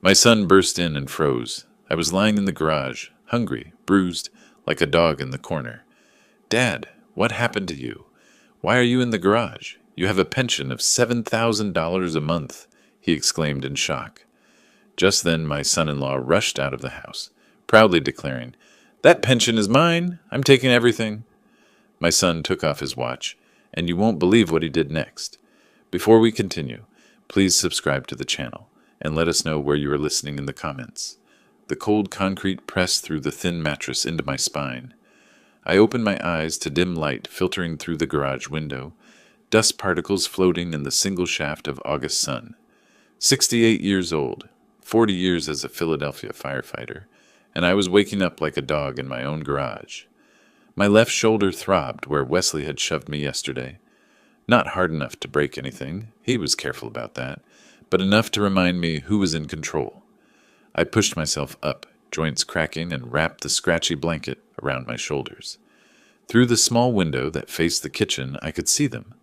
My son burst in and froze. I was lying in the garage, hungry, bruised, like a dog in the corner. "Dad, what happened to you? Why are you in the garage? You have a pension of $7,000 a month," he exclaimed in shock. Just then my son-in-law rushed out of the house, proudly declaring, "That pension is mine. I'm taking everything." My son took off his watch, and you won't believe what he did next. Before we continue, please subscribe to the channel, and let us know where you are listening in the comments. The cold concrete pressed through the thin mattress into my spine. I opened my eyes to dim light filtering through the garage window, dust particles floating in the single shaft of August sun. 68 years old, 40 years as a Philadelphia firefighter, and I was waking up like a dog in my own garage. My left shoulder throbbed where Wesley had shoved me yesterday. Not hard enough to break anything, he was careful about that, but enough to remind me who was in control. I pushed myself up, joints cracking, and wrapped the scratchy blanket around my shoulders. Through the small window that faced the kitchen, I could see them.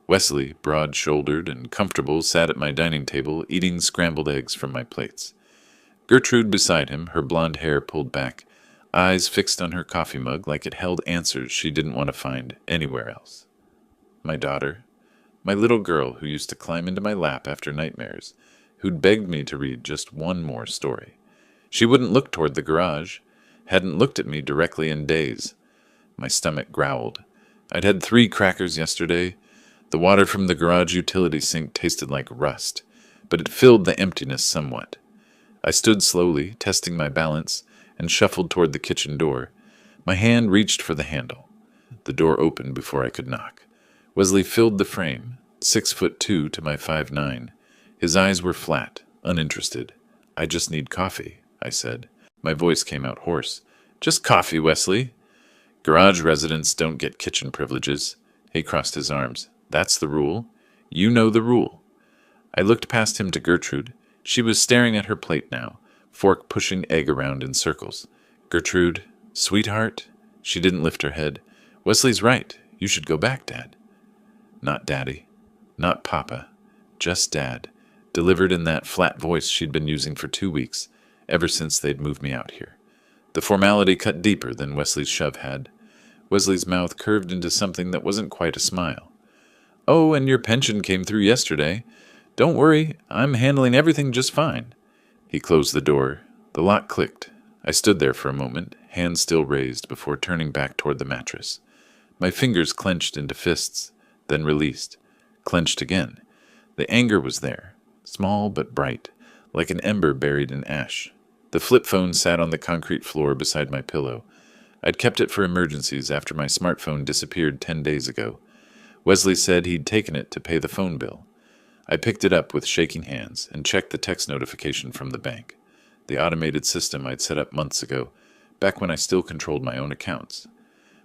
Wesley, broad-shouldered and comfortable, sat at my dining table, eating scrambled eggs from my plates. Gertrude beside him, her blonde hair pulled back, eyes fixed on her coffee mug like it held answers she didn't want to find anywhere else. My daughter, my little girl who used to climb into my lap after nightmares, who'd begged me to read just one more story. She wouldn't look toward the garage, hadn't looked at me directly in days. My stomach growled. I'd had 3 crackers yesterday. The water from the garage utility sink tasted like rust, but it filled the emptiness somewhat. I stood slowly, testing my balance, and shuffled toward the kitchen door. My hand reached for the handle. The door opened before I could knock. Wesley filled the frame, 6'2" to my 5'9". His eyes were flat, uninterested. "I just need coffee," I said. My voice came out hoarse. "Just coffee, Wesley." "Garage residents don't get kitchen privileges." He crossed his arms. "That's the rule. You know the rule." I looked past him to Gertrude. She was staring at her plate now, fork pushing egg around in circles. "Gertrude, sweetheart?" She didn't lift her head. "Wesley's right. You should go back, Dad." "Not Daddy. Not Papa. Just Dad," delivered in that flat voice she'd been using for 2 weeks, ever since they'd moved me out here. The formality cut deeper than Wesley's shove had. Wesley's mouth curved into something that wasn't quite a smile. "Oh, and your pension came through yesterday. Don't worry, I'm handling everything just fine." He closed the door. The lock clicked. I stood there for a moment, hands still raised, before turning back toward the mattress. My fingers clenched into fists, then released, clenched again. The anger was there, small but bright, like an ember buried in ash. The flip phone sat on the concrete floor beside my pillow. I'd kept it for emergencies after my smartphone disappeared 10 days ago. Wesley said he'd taken it to pay the phone bill. I picked it up with shaking hands and checked the text notification from the bank, the automated system I'd set up months ago, back when I still controlled my own accounts.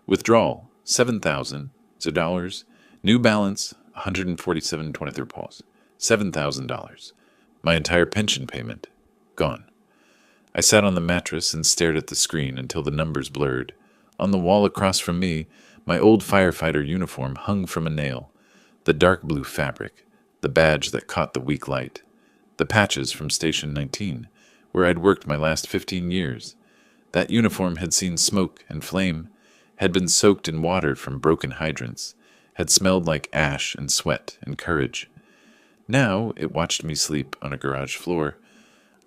Withdrawal, $7,000. New balance, 147.23 pause. $7,000. My entire pension payment, gone. I sat on the mattress and stared at the screen until the numbers blurred. On the wall across from me, my old firefighter uniform hung from a nail. The dark blue fabric, the badge that caught the weak light. The patches from Station 19, where I'd worked my last 15 years. That uniform had seen smoke and flame, had been soaked in water from broken hydrants, had smelled like ash and sweat and courage. Now it watched me sleep on a garage floor.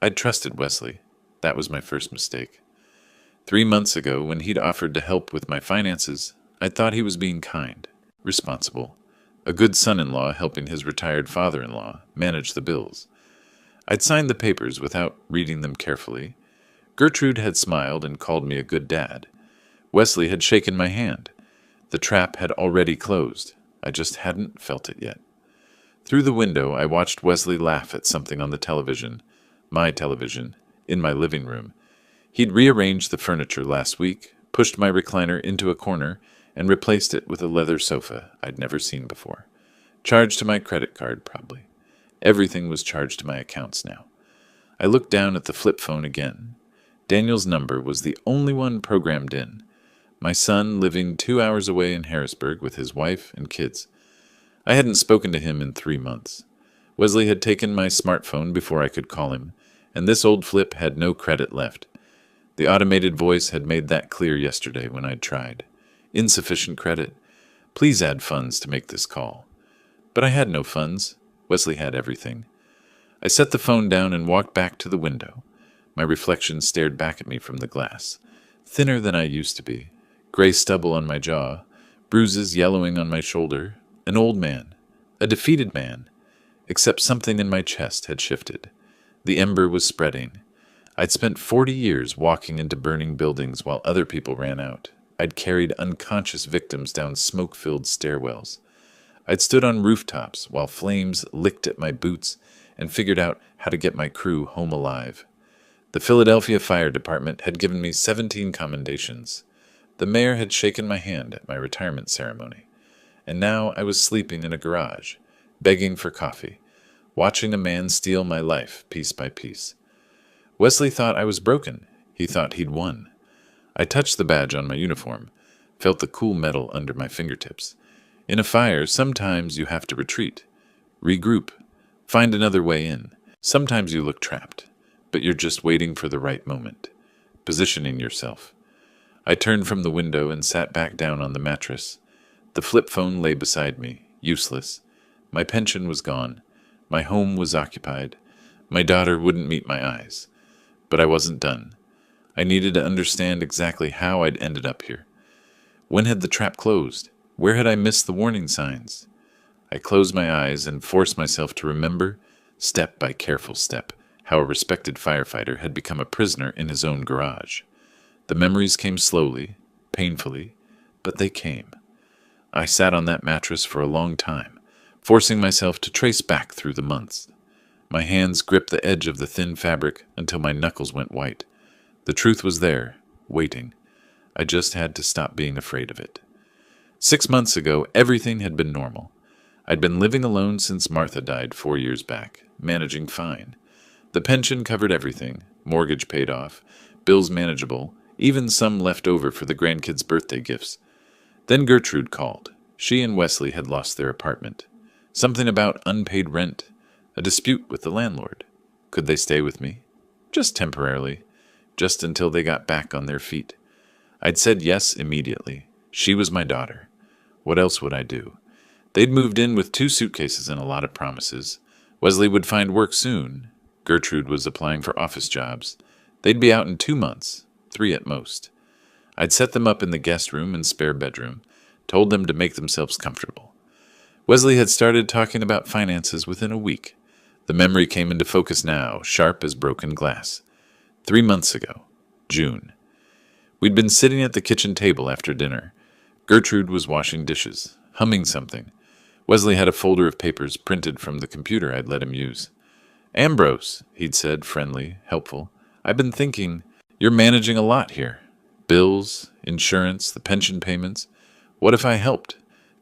I'd trusted Wesley. That was my first mistake. 3 months ago, when he'd offered to help with my finances, I thought he was being kind, responsible, a good son-in-law helping his retired father-in-law manage the bills. I'd signed the papers without reading them carefully. Gertrude had smiled and called me a good dad. Wesley had shaken my hand. The trap had already closed. I just hadn't felt it yet. Through the window, I watched Wesley laugh at something on the television, my television, in my living room. He'd rearranged the furniture last week, pushed my recliner into a corner, and replaced it with a leather sofa I'd never seen before. Charged to my credit card, probably. Everything was charged to my accounts now. I looked down at the flip phone again. Daniel's number was the only one programmed in. My son living 2 hours away in Harrisburg with his wife and kids. I hadn't spoken to him in 3 months. Wesley had taken my smartphone before I could call him, and this old flip had no credit left. The automated voice had made that clear yesterday when I'd tried. Insufficient credit. Please add funds to make this call. But I had no funds. Wesley had everything. I set the phone down and walked back to the window. My reflection stared back at me from the glass. Thinner than I used to be. Gray stubble on my jaw. Bruises yellowing on my shoulder. An old man. A defeated man. Except something in my chest had shifted. The ember was spreading. I'd spent 40 years walking into burning buildings while other people ran out. I'd carried unconscious victims down smoke-filled stairwells. I'd stood on rooftops while flames licked at my boots and figured out how to get my crew home alive. The Philadelphia Fire Department had given me 17 commendations. The mayor had shaken my hand at my retirement ceremony. And now I was sleeping in a garage, begging for coffee, watching a man steal my life piece by piece. Wesley thought I was broken. He thought he'd won. I touched the badge on my uniform, felt the cool metal under my fingertips. In a fire, sometimes you have to retreat, regroup, find another way in. Sometimes you look trapped, but you're just waiting for the right moment, positioning yourself. I turned from the window and sat back down on the mattress. The flip phone lay beside me, useless. My pension was gone. My home was occupied. My daughter wouldn't meet my eyes. But I wasn't done. I needed to understand exactly how I'd ended up here. When had the trap closed? Where had I missed the warning signs? I closed my eyes and forced myself to remember, step by careful step, how a respected firefighter had become a prisoner in his own garage. The memories came slowly, painfully, but they came. I sat on that mattress for a long time, forcing myself to trace back through the months. My hands gripped the edge of the thin fabric until my knuckles went white. The truth was there, waiting. I just had to stop being afraid of it. 6 months ago, everything had been normal. I'd been living alone since Martha died 4 years back, managing fine. The pension covered everything, mortgage paid off, bills manageable, even some left over for the grandkids' birthday gifts. Then Gertrude called. She and Wesley had lost their apartment. Something about unpaid rent, a dispute with the landlord. Could they stay with me? Just temporarily, just until they got back on their feet. I'd said yes immediately. She was my daughter. What else would I do? They'd moved in with 2 suitcases and a lot of promises. Wesley would find work soon. Gertrude was applying for office jobs. They'd be out in 2 months, 3 at most. I'd set them up in the guest room and spare bedroom, told them to make themselves comfortable. Wesley had started talking about finances within a week. The memory came into focus now, sharp as broken glass. 3 months ago, June. We'd been sitting at the kitchen table after dinner. Gertrude was washing dishes, humming something. Wesley had a folder of papers printed from the computer I'd let him use. "Ambrose," he'd said, friendly, helpful. "I've been thinking, you're managing a lot here. Bills, insurance, the pension payments. What if I helped?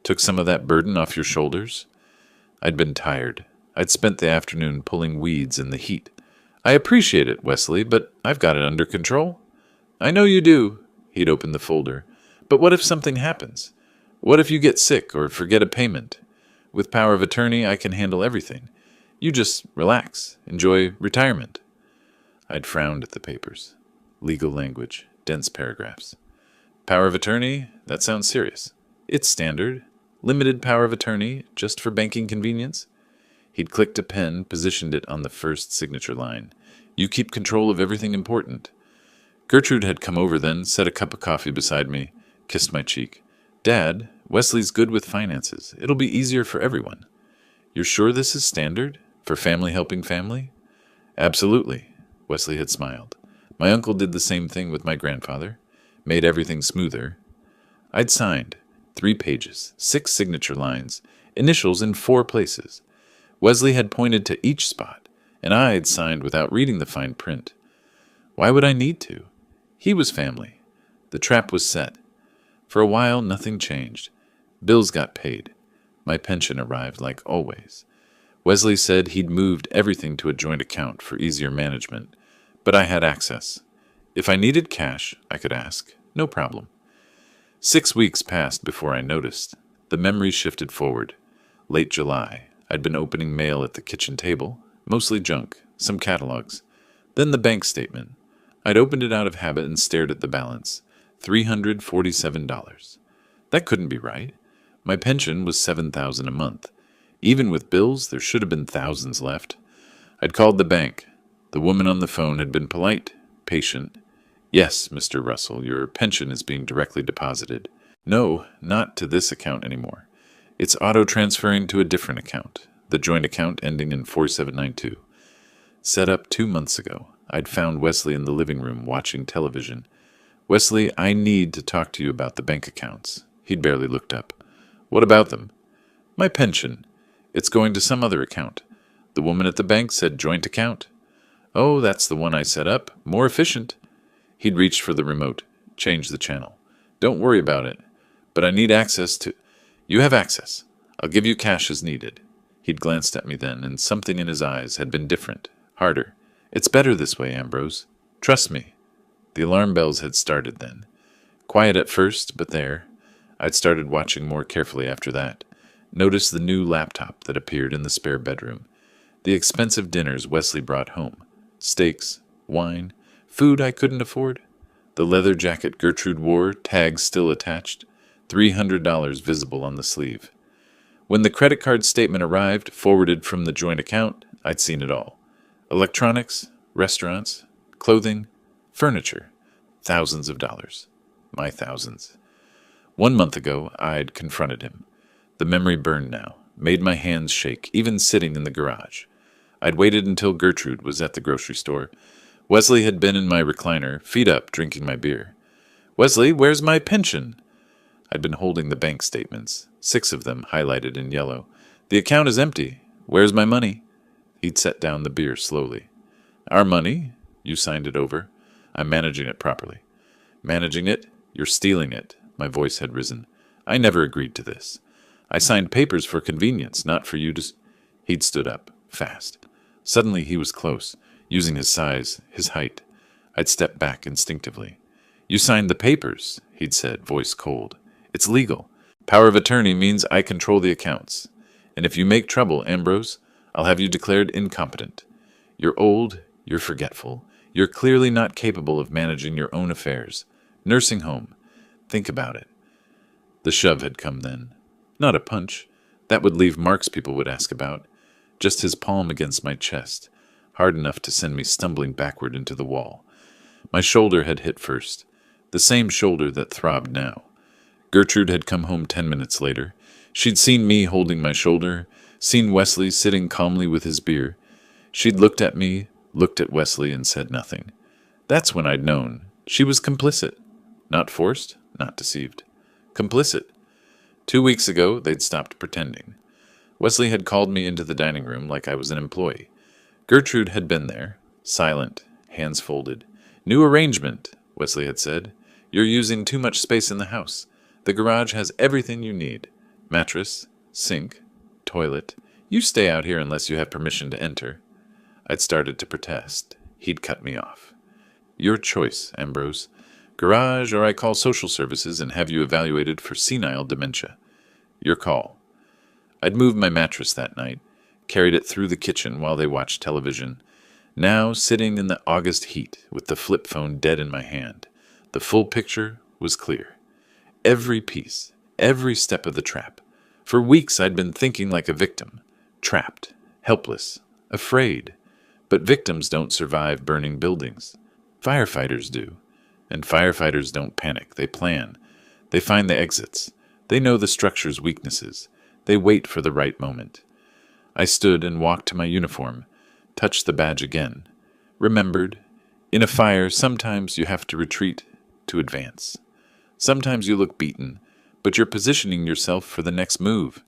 Took some of that burden off your shoulders?" I'd been tired. I'd spent the afternoon pulling weeds in the heat. "I appreciate it, Wesley, but I've got it under control." "I know you do." He'd opened the folder. "But what if something happens? What if you get sick or forget a payment? With power of attorney, I can handle everything. You just relax, enjoy retirement." I'd frowned at the papers. Legal language, dense paragraphs. "Power of attorney? That sounds serious." "It's standard. Limited power of attorney, just for banking convenience." He'd clicked a pen, positioned it on the first signature line. "You keep control of everything important." Gertrude had come over then, set a cup of coffee beside me, kissed my cheek. "Dad, Wesley's good with finances. It'll be easier for everyone." "You're sure this is standard? For family helping family?" "Absolutely." Wesley had smiled. "My uncle did the same thing with my grandfather. Made everything smoother." I'd signed. 3 pages, 6 signature lines, initials in 4 places. Wesley had pointed to each spot, and I had signed without reading the fine print. Why would I need to? He was family. The trap was set. For a while, nothing changed. Bills got paid. My pension arrived like always. Wesley said he'd moved everything to a joint account for easier management, but I had access. If I needed cash, I could ask. No problem. 6 weeks passed before I noticed. The memories shifted forward. Late July. I'd been opening mail at the kitchen table, mostly junk, some catalogs. Then the bank statement. I'd opened it out of habit and stared at the balance. $347. That couldn't be right. My pension was $7,000 a month. Even with bills, there should have been thousands left. I'd called the bank. The woman on the phone had been polite, patient. Yes, Mr. Russell, your pension is being directly deposited. No, not to this account anymore. It's auto-transferring to a different account, the joint account ending in 4792. Set up 2 months ago. I'd found Wesley in the living room watching television. Wesley, I need to talk to you about the bank accounts. He'd barely looked up. What about them? My pension. It's going to some other account. The woman at the bank said joint account. Oh, that's the one I set up. More efficient. He'd reached for the remote, changed the channel. Don't worry about it. But I need access to... You have access. I'll give you cash as needed. He'd glanced at me then, and something in his eyes had been different, harder. It's better this way, Ambrose. Trust me. The alarm bells had started then. Quiet at first, but there. I'd started watching more carefully after that. Noticed the new laptop that appeared in the spare bedroom. The expensive dinners Wesley brought home. Steaks, wine, food I couldn't afford. The leather jacket Gertrude wore, tags still attached. $300 visible on the sleeve. When the credit card statement arrived, forwarded from the joint account, I'd seen it all. Electronics, restaurants, clothing, furniture. Thousands of dollars. My thousands. 1 month ago, I'd confronted him. The memory burned now, made my hands shake, even sitting in the garage. I'd waited until Gertrude was at the grocery store. Wesley had been in my recliner, feet up, drinking my beer. Wesley, where's my pension? I'd been holding the bank statements, 6 of them highlighted in yellow. The account is empty. Where's my money? He'd set down the beer slowly. Our money? You signed it over. I'm managing it properly. Managing it? You're stealing it. My voice had risen. I never agreed to this. I signed papers for convenience, not for you to... He'd stood up, fast. Suddenly he was close, using his size, his height. I'd stepped back instinctively. You signed the papers, he'd said, voice cold. It's legal. Power of attorney means I control the accounts. And if you make trouble, Ambrose, I'll have you declared incompetent. You're old, you're forgetful, you're clearly not capable of managing your own affairs. Nursing home. Think about it. The shove had come then. Not a punch. That would leave marks people would ask about. Just his palm against my chest, hard enough to send me stumbling backward into the wall. My shoulder had hit first, the same shoulder that throbbed now. Gertrude had come home 10 minutes later. She'd seen me holding my shoulder, seen Wesley sitting calmly with his beer. She'd looked at me, looked at Wesley, and said nothing. That's when I'd known. She was complicit. Not forced, not deceived. Complicit. 2 weeks ago, they'd stopped pretending. Wesley had called me into the dining room like I was an employee. Gertrude had been there, silent, hands folded. New arrangement, Wesley had said. You're using too much space in the house. The garage has everything you need. Mattress, sink, toilet. You stay out here unless you have permission to enter. I'd started to protest. He'd cut me off. Your choice, Ambrose. Garage, or I call social services and have you evaluated for senile dementia. Your call. I'd moved my mattress that night, carried it through the kitchen while they watched television. Now, sitting in the August heat with the flip phone dead in my hand, the full picture was clear. Every piece, every step of the trap. For weeks I'd been thinking like a victim. Trapped, helpless, afraid. But victims don't survive burning buildings. Firefighters do. And firefighters don't panic. They plan. They find the exits. They know the structure's weaknesses. They wait for the right moment. I stood and walked to my uniform, touched the badge again. Remembered, in a fire, sometimes you have to retreat to advance. Sometimes you look beaten, but you're positioning yourself for the next move.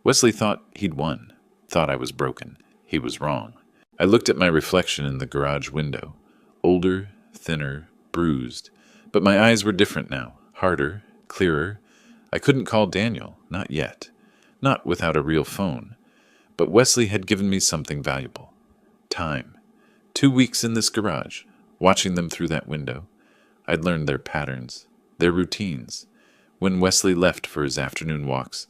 Wesley thought he'd won, thought I was broken. He was wrong. I looked at my reflection in the garage window. Older, thinner, bruised. But my eyes were different now, harder, clearer. I couldn't call Daniel, not yet. Not without a real phone. But Wesley had given me something valuable. Time. 2 weeks in this garage, watching them through that window. I'd learned their patterns, their routines. When Wesley left for his afternoon walks,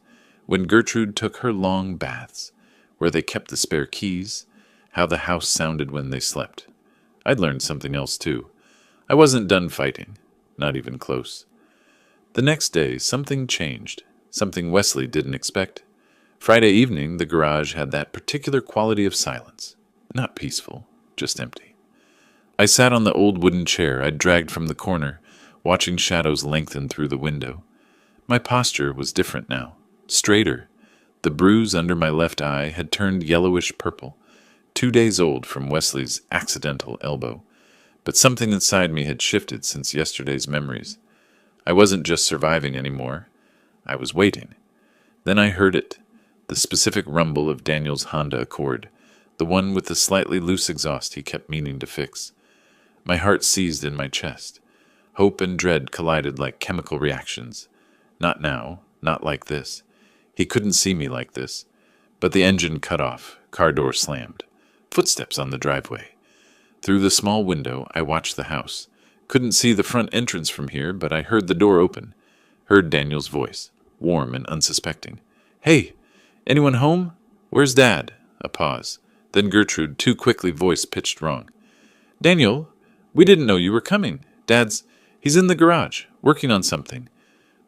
when Gertrude took her long baths, where they kept the spare keys, how the house sounded when they slept. I'd learned something else too. I wasn't done fighting. Not even close. The next day, something changed. Something Wesley didn't expect. Friday evening, the garage had that particular quality of silence. Not peaceful, just empty. I sat on the old wooden chair I'd dragged from the corner, watching shadows lengthen through the window. My posture was different now, straighter. The bruise under my left eye had turned yellowish purple, 2 days old from Wesley's accidental elbow. But something inside me had shifted since yesterday's memories. I wasn't just surviving anymore. I was waiting. Then I heard it, the specific rumble of Daniel's Honda Accord, the one with the slightly loose exhaust he kept meaning to fix. My heart seized in my chest. Hope and dread collided like chemical reactions. Not now, not like this. He couldn't see me like this. But the engine cut off, car door slammed. Footsteps on the driveway. Through the small window, I watched the house. Couldn't see the front entrance from here, but I heard the door open. Heard Daniel's voice, warm and unsuspecting. "Hey, anyone home? Where's Dad?" A pause. Then Gertrude, too quickly voice pitched wrong. "Daniel, we didn't know you were coming. He's in the garage, working on something."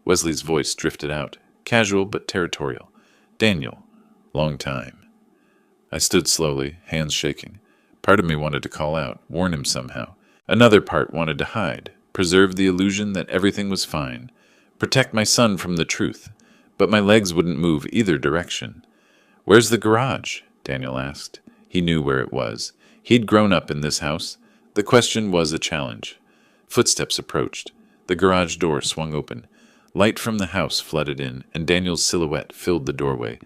Wesley's voice drifted out, casual but territorial. "Daniel, long time." I stood slowly, hands shaking. Part of me wanted to call out, warn him somehow. Another part wanted to hide, preserve the illusion that everything was fine, protect my son from the truth. But my legs wouldn't move either direction. "Where's the garage?" Daniel asked. He knew where it was. He'd grown up in this house. The question was a challenge. Footsteps approached. The garage door swung open. Light from the house flooded in, and Daniel's silhouette filled the doorway.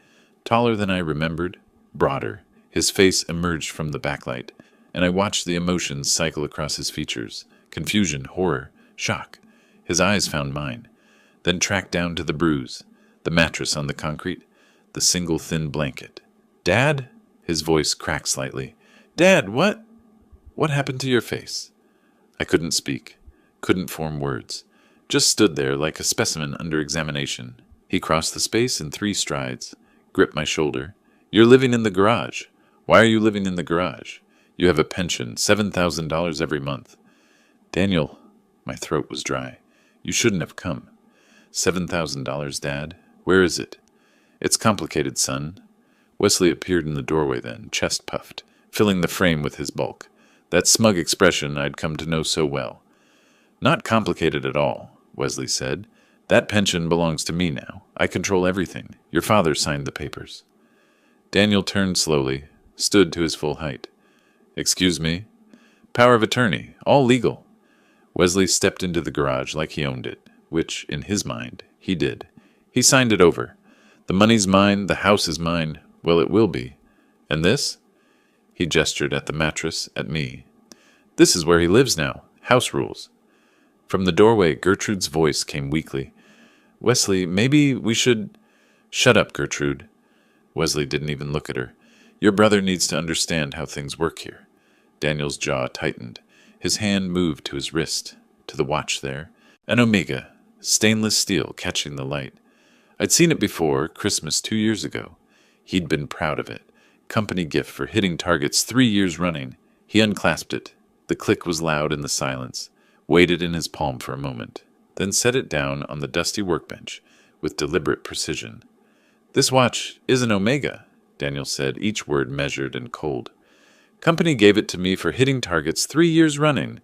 Taller than I remembered, broader. His face emerged from the backlight, and I watched the emotions cycle across his features. Confusion, horror, shock. His eyes found mine, then tracked down to the bruise, the mattress on the concrete, the single thin blanket. "Dad?" His voice cracked slightly. "Dad, what? What happened to your face?" I couldn't speak, couldn't form words. Just stood there like a specimen under examination. He crossed the space in 3 strides, gripped my shoulder. "You're living in the garage. Why are you living in the garage? You have a pension, $7,000 every month." "Daniel," my throat was dry. "You shouldn't have come." $7,000, Dad? Where is it?" "It's complicated, son." Wesley appeared in the doorway then, chest puffed, filling the frame with his bulk. That smug expression I'd come to know so well. "Not complicated at all," Wesley said. "That pension belongs to me now. I control everything. Your father signed the papers." Daniel turned slowly, stood to his full height. "Excuse me?" "Power of attorney, all legal." Wesley stepped into the garage like he owned it, which, in his mind, he did. He signed it over. "The money's mine, the house is mine. Well, it will be. And this?" He gestured at the mattress, at me. "This is where he lives now. House rules." From the doorway, Gertrude's voice came weakly. "Wesley, maybe we should—" "Shut up, Gertrude." Wesley didn't even look at her. "Your brother needs to understand how things work here." Daniel's jaw tightened. His hand moved to his wrist, to the watch there. An Omega, stainless steel catching the light. I'd seen it before, Christmas 2 years ago. He'd been proud of it. Company gift for hitting targets 3 years running. He unclasped it. The click was loud in the silence. Waited in his palm for a moment, then set it down on the dusty workbench with deliberate precision. "This watch is an Omega," Daniel said, each word measured and cold. "Company gave it to me for hitting targets 3 years running,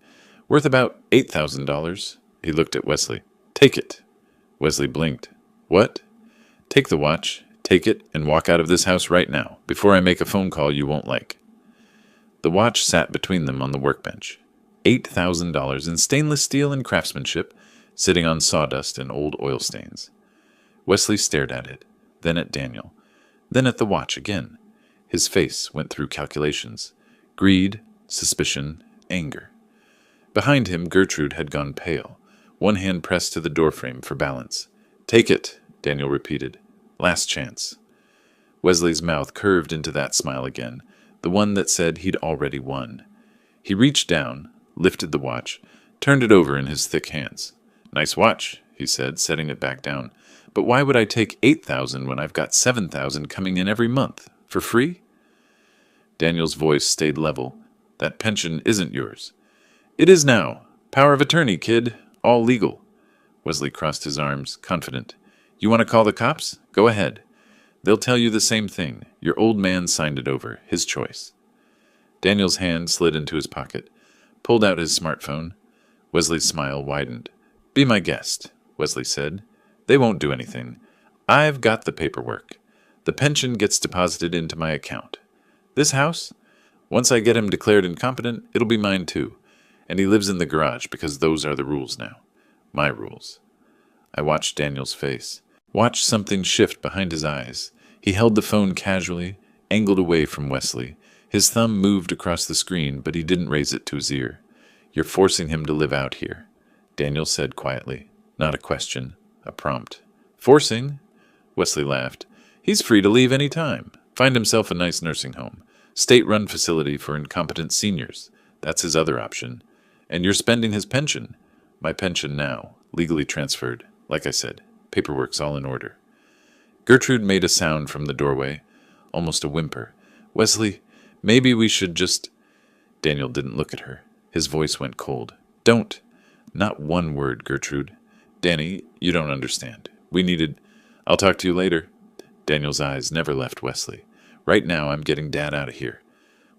worth about $8,000. He looked at Wesley. "Take it." Wesley blinked. "What?" "Take the watch, take it, and walk out of this house right now, before I make a phone call you won't like." The watch sat between them on the workbench. $8,000 in stainless steel and craftsmanship, sitting on sawdust and old oil stains. Wesley stared at it, then at Daniel, then at the watch again. His face went through calculations. Greed, suspicion, anger. Behind him, Gertrude had gone pale, one hand pressed to the doorframe for balance. "Take it," Daniel repeated. "Last chance." Wesley's mouth curved into that smile again, the one that said he'd already won. He reached down, lifted the watch, turned it over in his thick hands. "Nice watch," he said, setting it back down. "But why would I take $8,000 when I've got $7,000 coming in every month? For free?" Daniel's voice stayed level. That pension isn't yours. It is now. Power of attorney, kid. All legal. Wesley crossed his arms, confident. You want to call the cops? Go ahead. They'll tell you the same thing. Your old man signed it over. His choice. Daniel's hand slid into his pocket, pulled out his smartphone. Wesley's smile widened. Be my guest, Wesley said. They won't do anything. I've got the paperwork. The pension gets deposited into my account. This house? Once I get him declared incompetent, it'll be mine too. And he lives in the garage because those are the rules now. My rules. I watched Daniel's face. Watched something shift behind his eyes. He held the phone casually, angled away from Wesley. His thumb moved across the screen, but he didn't raise it to his ear. You're forcing him to live out here, Daniel said quietly. Not a question, a prompt. Forcing? Wesley laughed. He's free to leave any time. Find himself a nice nursing home. State-run facility for incompetent seniors. That's his other option. And you're spending his pension. My pension now, legally transferred. Like I said, paperwork's all in order. Gertrude made a sound from the doorway, almost a whimper. Wesley, maybe we should just... Daniel didn't look at her. His voice went cold. Don't. Not one word, Gertrude. Danny, you don't understand. We needed... I'll talk to you later. Daniel's eyes never left Wesley. Right now, I'm getting Dad out of here.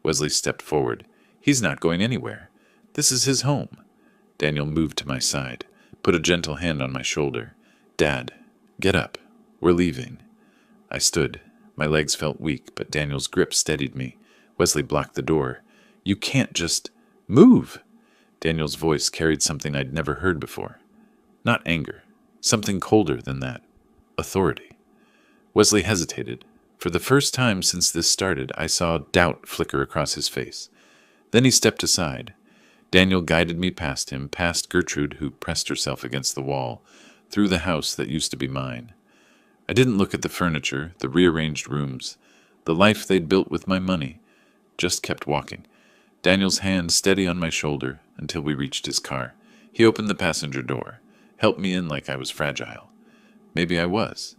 Wesley stepped forward. He's not going anywhere. This is his home. Daniel moved to my side, put a gentle hand on my shoulder. Dad, get up. We're leaving. I stood. My legs felt weak, but Daniel's grip steadied me. Wesley blocked the door. You can't just... Move! Daniel's voice carried something I'd never heard before. Not anger. Something colder than that. Authority. Wesley hesitated. For the first time since this started, I saw doubt flicker across his face. Then he stepped aside. Daniel guided me past him, past Gertrude, who pressed herself against the wall, through the house that used to be mine. I didn't look at the furniture, the rearranged rooms, the life they'd built with my money. Just kept walking. Daniel's hand steady on my shoulder until we reached his car. He opened the passenger door, helped me in like I was fragile. Maybe I was.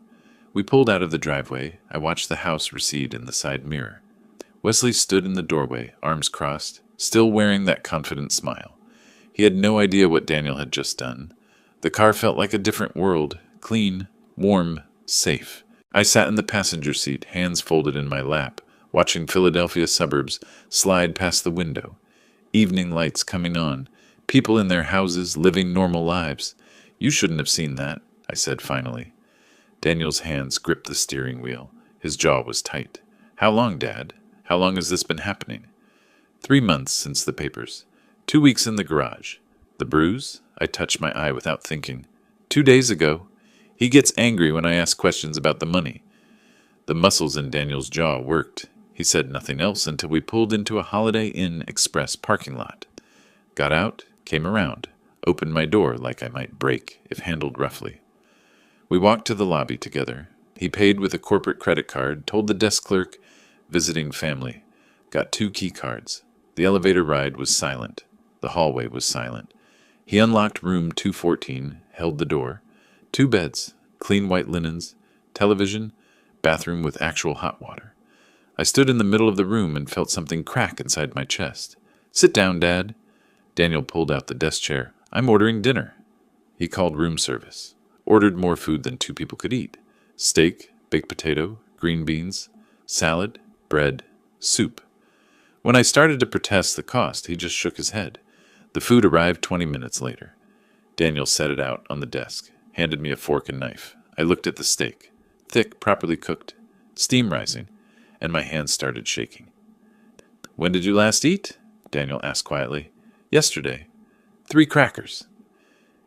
We pulled out of the driveway. I watched the house recede in the side mirror. Wesley stood in the doorway, arms crossed, still wearing that confident smile. He had no idea what Daniel had just done. The car felt like a different world, clean, warm, safe. I sat in the passenger seat, hands folded in my lap, watching Philadelphia suburbs slide past the window. Evening lights coming on, people in their houses living normal lives. You shouldn't have seen that, I said finally. Daniel's hands gripped the steering wheel. His jaw was tight. How long, Dad? How long has this been happening? 3 months since the papers. 2 weeks in the garage. The bruise? I touched my eye without thinking. 2 days ago. He gets angry when I ask questions about the money. The muscles in Daniel's jaw worked. He said nothing else until we pulled into a Holiday Inn Express parking lot. Got out, came around, opened my door like I might break if handled roughly. We walked to the lobby together. He paid with a corporate credit card, told the desk clerk, visiting family. Got 2 key cards. The elevator ride was silent. The hallway was silent. He unlocked room 214, held the door. 2 beds, clean white linens, television, bathroom with actual hot water. I stood in the middle of the room and felt something crack inside my chest. Sit down, Dad. Daniel pulled out the desk chair. I'm ordering dinner. He called room service. Ordered more food than 2 people could eat. Steak, baked potato, green beans, salad, bread, soup. When I started to protest the cost, he just shook his head. The food arrived 20 minutes later. Daniel set it out on the desk, handed me a fork and knife. I looked at the steak. Thick, properly cooked, steam rising, and my hands started shaking. When did you last eat? Daniel asked quietly. Yesterday. 3 crackers.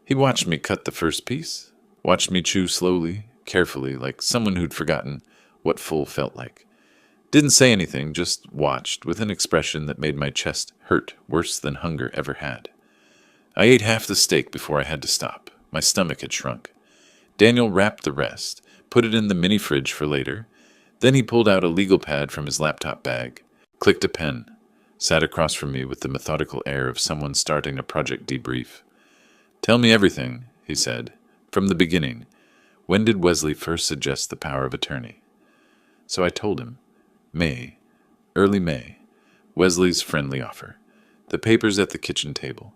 He watched me cut the first piece. Watched me chew slowly, carefully, like someone who'd forgotten what full felt like. Didn't say anything, just watched, with an expression that made my chest hurt worse than hunger ever had. I ate half the steak before I had to stop. My stomach had shrunk. Daniel wrapped the rest, put it in the mini fridge for later. Then he pulled out a legal pad from his laptop bag, clicked a pen, sat across from me with the methodical air of someone starting a project debrief. Tell me everything, he said. From the beginning, when did Wesley first suggest the power of attorney? So I told him. Early May, Wesley's friendly offer. The papers at the kitchen table.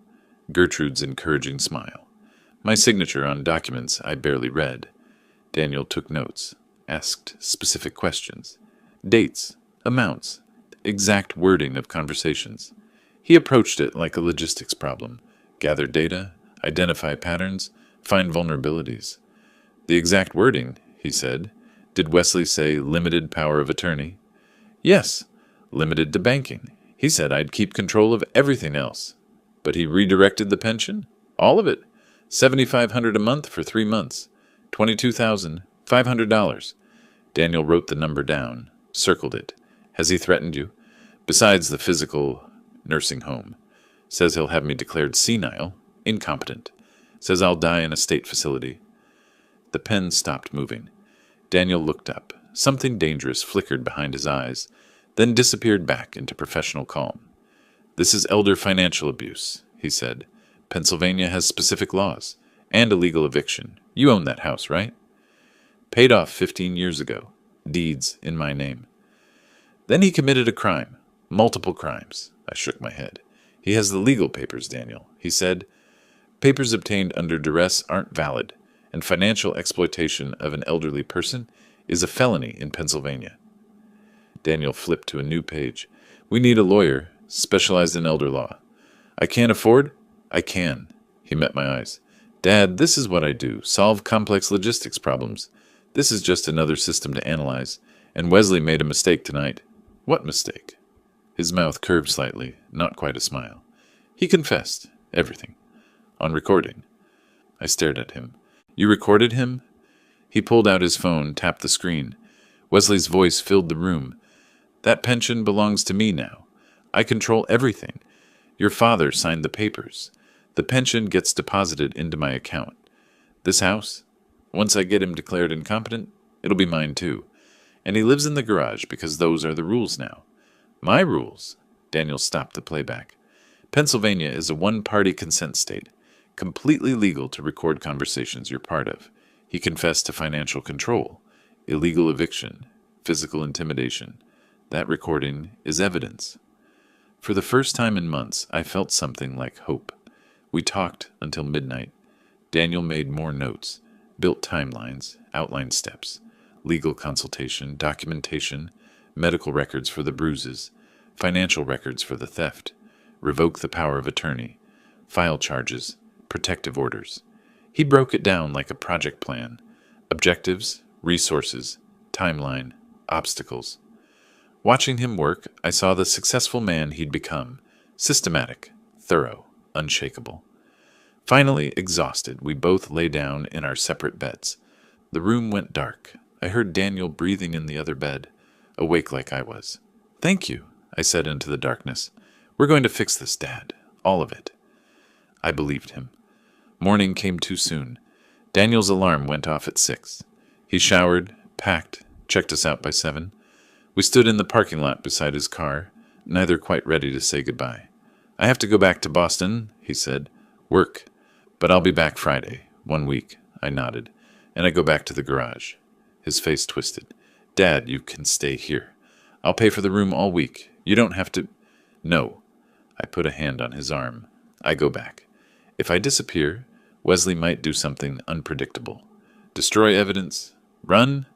Gertrude's encouraging smile. My signature on documents I barely read. Daniel took notes, asked specific questions. Dates, amounts, exact wording of conversations. He approached it like a logistics problem. Gather data, identify patterns, find vulnerabilities. The exact wording, he said. Did Wesley say limited power of attorney? Yes, limited to banking. He said I'd keep control of everything else. But he redirected the pension? All of it. $7,500 a month for 3 months. $22,500. Daniel wrote the number down, circled it. Has he threatened you? Besides the physical nursing home. Says he'll have me declared senile, incompetent. Says I'll die in a state facility. The pen stopped moving. Daniel looked up. Something dangerous flickered behind his eyes, then disappeared back into professional calm. This is elder financial abuse, he said. Pennsylvania has specific laws, and a legal eviction. You own that house, right? Paid off 15 years ago. Deeds in my name. Then he committed a crime. Multiple crimes. I shook my head. He has the legal papers, Daniel. He said, papers obtained under duress aren't valid, and financial exploitation of an elderly person is a felony in Pennsylvania. Daniel flipped to a new page. We need a lawyer, specialized in elder law. I can't afford? I can. He met my eyes. Dad, this is what I do, solve complex logistics problems. This is just another system to analyze, and Wesley made a mistake tonight. What mistake? His mouth curved slightly, not quite a smile. He confessed. Everything. On recording. I stared at him. You recorded him? He pulled out his phone, tapped the screen. Wesley's voice filled the room. That pension belongs to me now. I control everything. Your father signed the papers. The pension gets deposited into my account. This house, once I get him declared incompetent, it'll be mine too. And he lives in the garage because those are the rules now. My rules? Daniel stopped the playback. Pennsylvania is a one-party consent state, completely legal to record conversations you're part of. He confessed to financial control, illegal eviction, physical intimidation. That recording is evidence. For the first time in months, I felt something like hope. We talked until midnight. Daniel made more notes, built timelines, outlined steps, legal consultation, documentation, medical records for the bruises, financial records for the theft, revoke the power of attorney, file charges, protective orders. He broke it down like a project plan. Objectives, resources, timeline, obstacles. Watching him work, I saw the successful man he'd become. Systematic, thorough, unshakable. Finally, exhausted, we both lay down in our separate beds. The room went dark. I heard Daniel breathing in the other bed, awake like I was. Thank you, I said into the darkness. We're going to fix this, Dad. All of it. I believed him. Morning came too soon. Daniel's alarm went off at 6. He showered, packed, checked us out by 7. We stood in the parking lot beside his car, neither quite ready to say goodbye. I have to go back to Boston, he said. Work. But I'll be back Friday, 1 week. I nodded, and I go back to the garage. His face twisted. Dad, you can stay here. I'll pay for the room all week. You don't have to... No. I put a hand on his arm. I go back. If I disappear, Wesley might do something unpredictable. Destroy evidence? Run?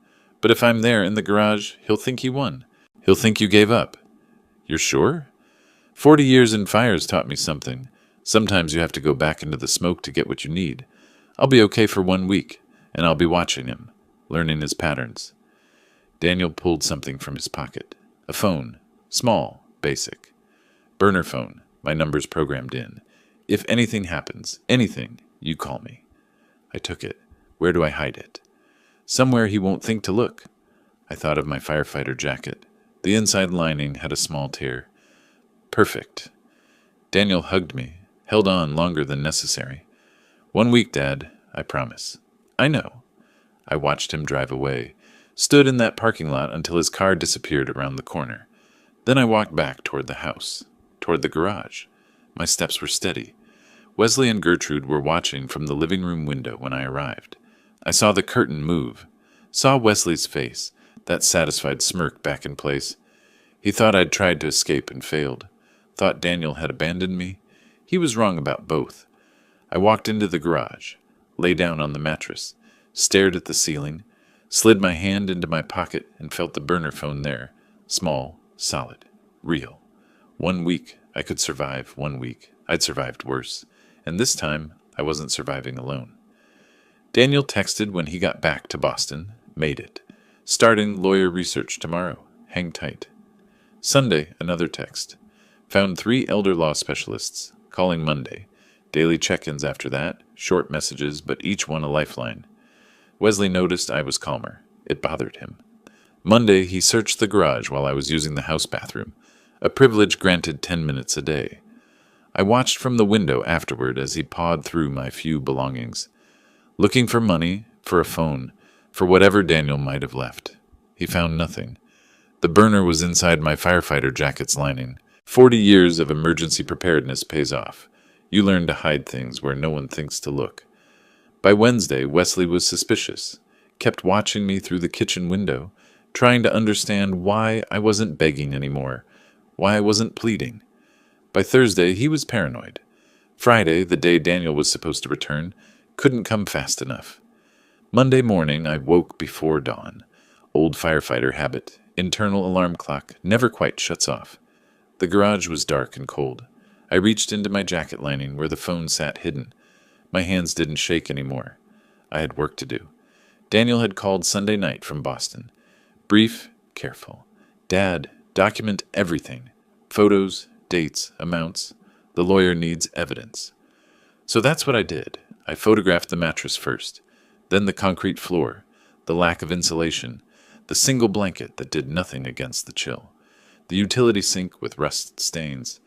But if I'm there in the garage, he'll think he won. He'll think you gave up. You're sure? 40 years in fires taught me something. Sometimes you have to go back into the smoke to get what you need. I'll be okay for 1 week, and I'll be watching him, learning his patterns. Daniel pulled something from his pocket. A phone. Small. Basic. Burner phone. My number's programmed in. If anything happens, anything, you call me. I took it. Where do I hide it? Somewhere he won't think to look. I thought of my firefighter jacket. The inside lining had a small tear. Perfect. Daniel hugged me, held on longer than necessary. 1 week, Dad, I promise. I know. I watched him drive away, stood in that parking lot until his car disappeared around the corner. Then I walked back toward the house, toward the garage. My steps were steady. Wesley and Gertrude were watching from the living room window when I arrived. I saw the curtain move, saw Wesley's face, that satisfied smirk back in place. He thought I'd tried to escape and failed, thought Daniel had abandoned me. He was wrong about both. I walked into the garage, lay down on the mattress, stared at the ceiling, slid my hand into my pocket and felt the burner phone there. Small, solid, real. 1 week, I could survive. 1 week, I'd survived worse. And this time, I wasn't surviving alone. Daniel texted when he got back to Boston. Made it. Starting lawyer research tomorrow. Hang tight. Sunday, another text. Found 3 elder law specialists. Calling Monday. Daily check-ins after that. Short messages, but each one a lifeline. Wesley noticed I was calmer. It bothered him. Monday, he searched the garage while I was using the house bathroom, a privilege granted 10 minutes a day. I watched from the window afterward as he pawed through my few belongings, looking for money, for a phone, for whatever Daniel might have left. He found nothing. The burner was inside my firefighter jacket's lining. 40 years of emergency preparedness pays off. You learn to hide things where no one thinks to look. By Wednesday, Wesley was suspicious, kept watching me through the kitchen window, trying to understand why I wasn't begging anymore, why I wasn't pleading. By Thursday, he was paranoid. Friday, the day Daniel was supposed to return, couldn't come fast enough. Monday morning, I woke before dawn. Old firefighter habit. Internal alarm clock never quite shuts off. The garage was dark and cold. I reached into my jacket lining where the phone sat hidden. My hands didn't shake anymore. I had work to do. Daniel had called Sunday night from Boston. Brief, careful. Dad, document everything. Photos, dates, amounts. The lawyer needs evidence. So that's what I did. I photographed the mattress first, then the concrete floor, the lack of insulation, the single blanket that did nothing against the chill, the utility sink with rust stains,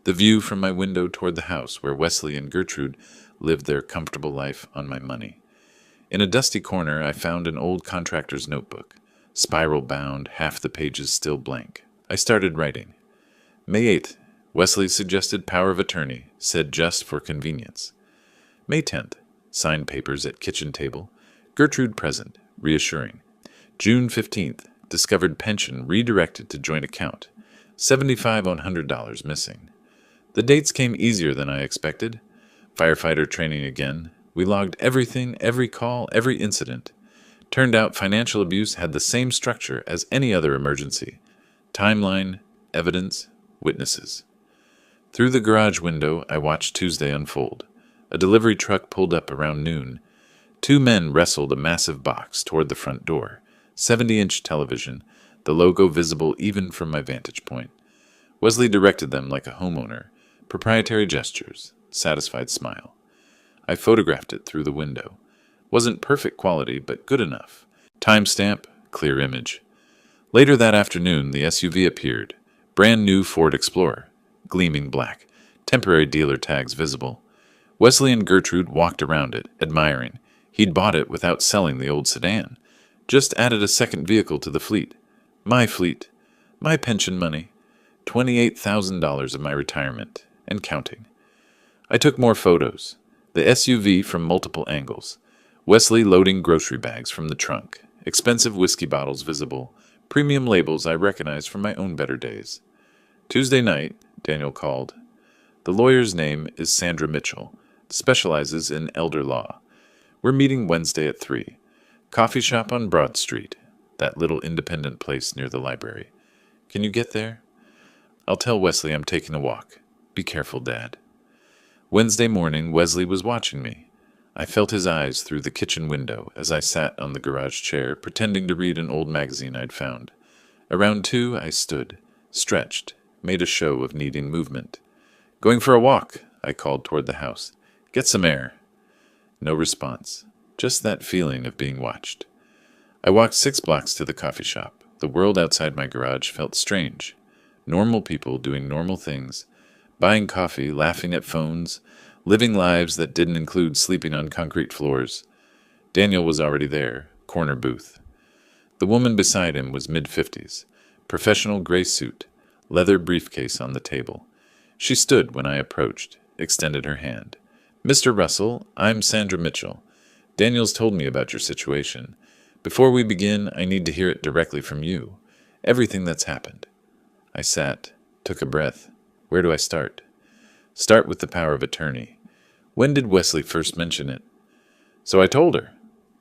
the view from my window toward the house where Wesley and Gertrude lived their comfortable life on my money. In a dusty corner, I found an old contractor's notebook, spiral-bound, half the pages still blank. I started writing. May 8th, Wesley suggested power of attorney, said just for convenience. May 10th, signed papers at kitchen table, Gertrude present, reassuring. June 15th, discovered pension redirected to joint account, $75 on $100 missing. The dates came easier than I expected. Firefighter training again. We logged everything, every call, every incident. Turned out financial abuse had the same structure as any other emergency. Timeline, evidence, witnesses. Through the garage window, I watched Tuesday unfold. A delivery truck pulled up around noon. 2 men wrestled a massive box toward the front door. 70-inch television, the logo visible even from my vantage point. Wesley directed them like a homeowner. Proprietary gestures, satisfied smile. I photographed it through the window. Wasn't perfect quality, but good enough. Timestamp, clear image. Later that afternoon, the SUV appeared. Brand new Ford Explorer, gleaming black, temporary dealer tags visible. Wesley and Gertrude walked around it, admiring. He'd bought it without selling the old sedan. Just added a second vehicle to the fleet. My fleet. My pension money. $28,000 of my retirement. And counting. I took more photos. The SUV from multiple angles. Wesley loading grocery bags from the trunk. Expensive whiskey bottles visible. Premium labels I recognized from my own better days. Tuesday night, Daniel called. The lawyer's name is Sandra Mitchell. Specializes in elder law. We're meeting Wednesday at 3. Coffee shop on Broad Street. That little independent place near the library. Can you get there? I'll tell Wesley I'm taking a walk. Be careful, Dad. Wednesday morning, Wesley was watching me. I felt his eyes through the kitchen window as I sat on the garage chair, pretending to read an old magazine I'd found. Around 2, I stood, stretched, made a show of needing movement. Going for a walk, I called toward the house. Get some air. No response, just that feeling of being watched. I walked 6 blocks to the coffee shop. The world outside my garage felt strange. Normal people doing normal things. Buying coffee, laughing at phones, living lives that didn't include sleeping on concrete floors. Daniel was already there, corner booth. The woman beside him was mid-50s, professional gray suit, leather briefcase on the table. She stood when I approached, extended her hand. Mr. Russell, I'm Sandra Mitchell. Daniel's told me about your situation. Before we begin, I need to hear it directly from you. Everything that's happened. I sat, took a breath. Where do I start? Start with the power of attorney. When did Wesley first mention it? So I told her.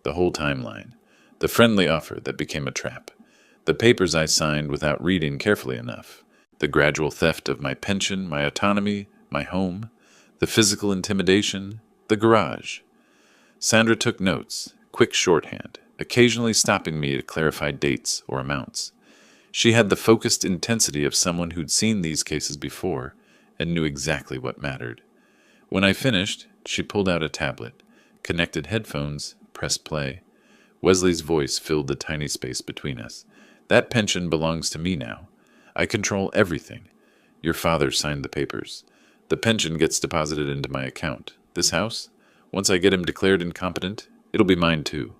The whole timeline. The friendly offer that became a trap. The papers I signed without reading carefully enough. The gradual theft of my pension, my autonomy, my home. The physical intimidation. The garage. Sandra took notes, quick shorthand, occasionally stopping me to clarify dates or amounts. She had the focused intensity of someone who'd seen these cases before and knew exactly what mattered. When I finished, she pulled out a tablet, connected headphones, pressed play. Wesley's voice filled the tiny space between us. That pension belongs to me now. I control everything. Your father signed the papers. The pension gets deposited into my account. This house? Once I get him declared incompetent, it'll be mine too.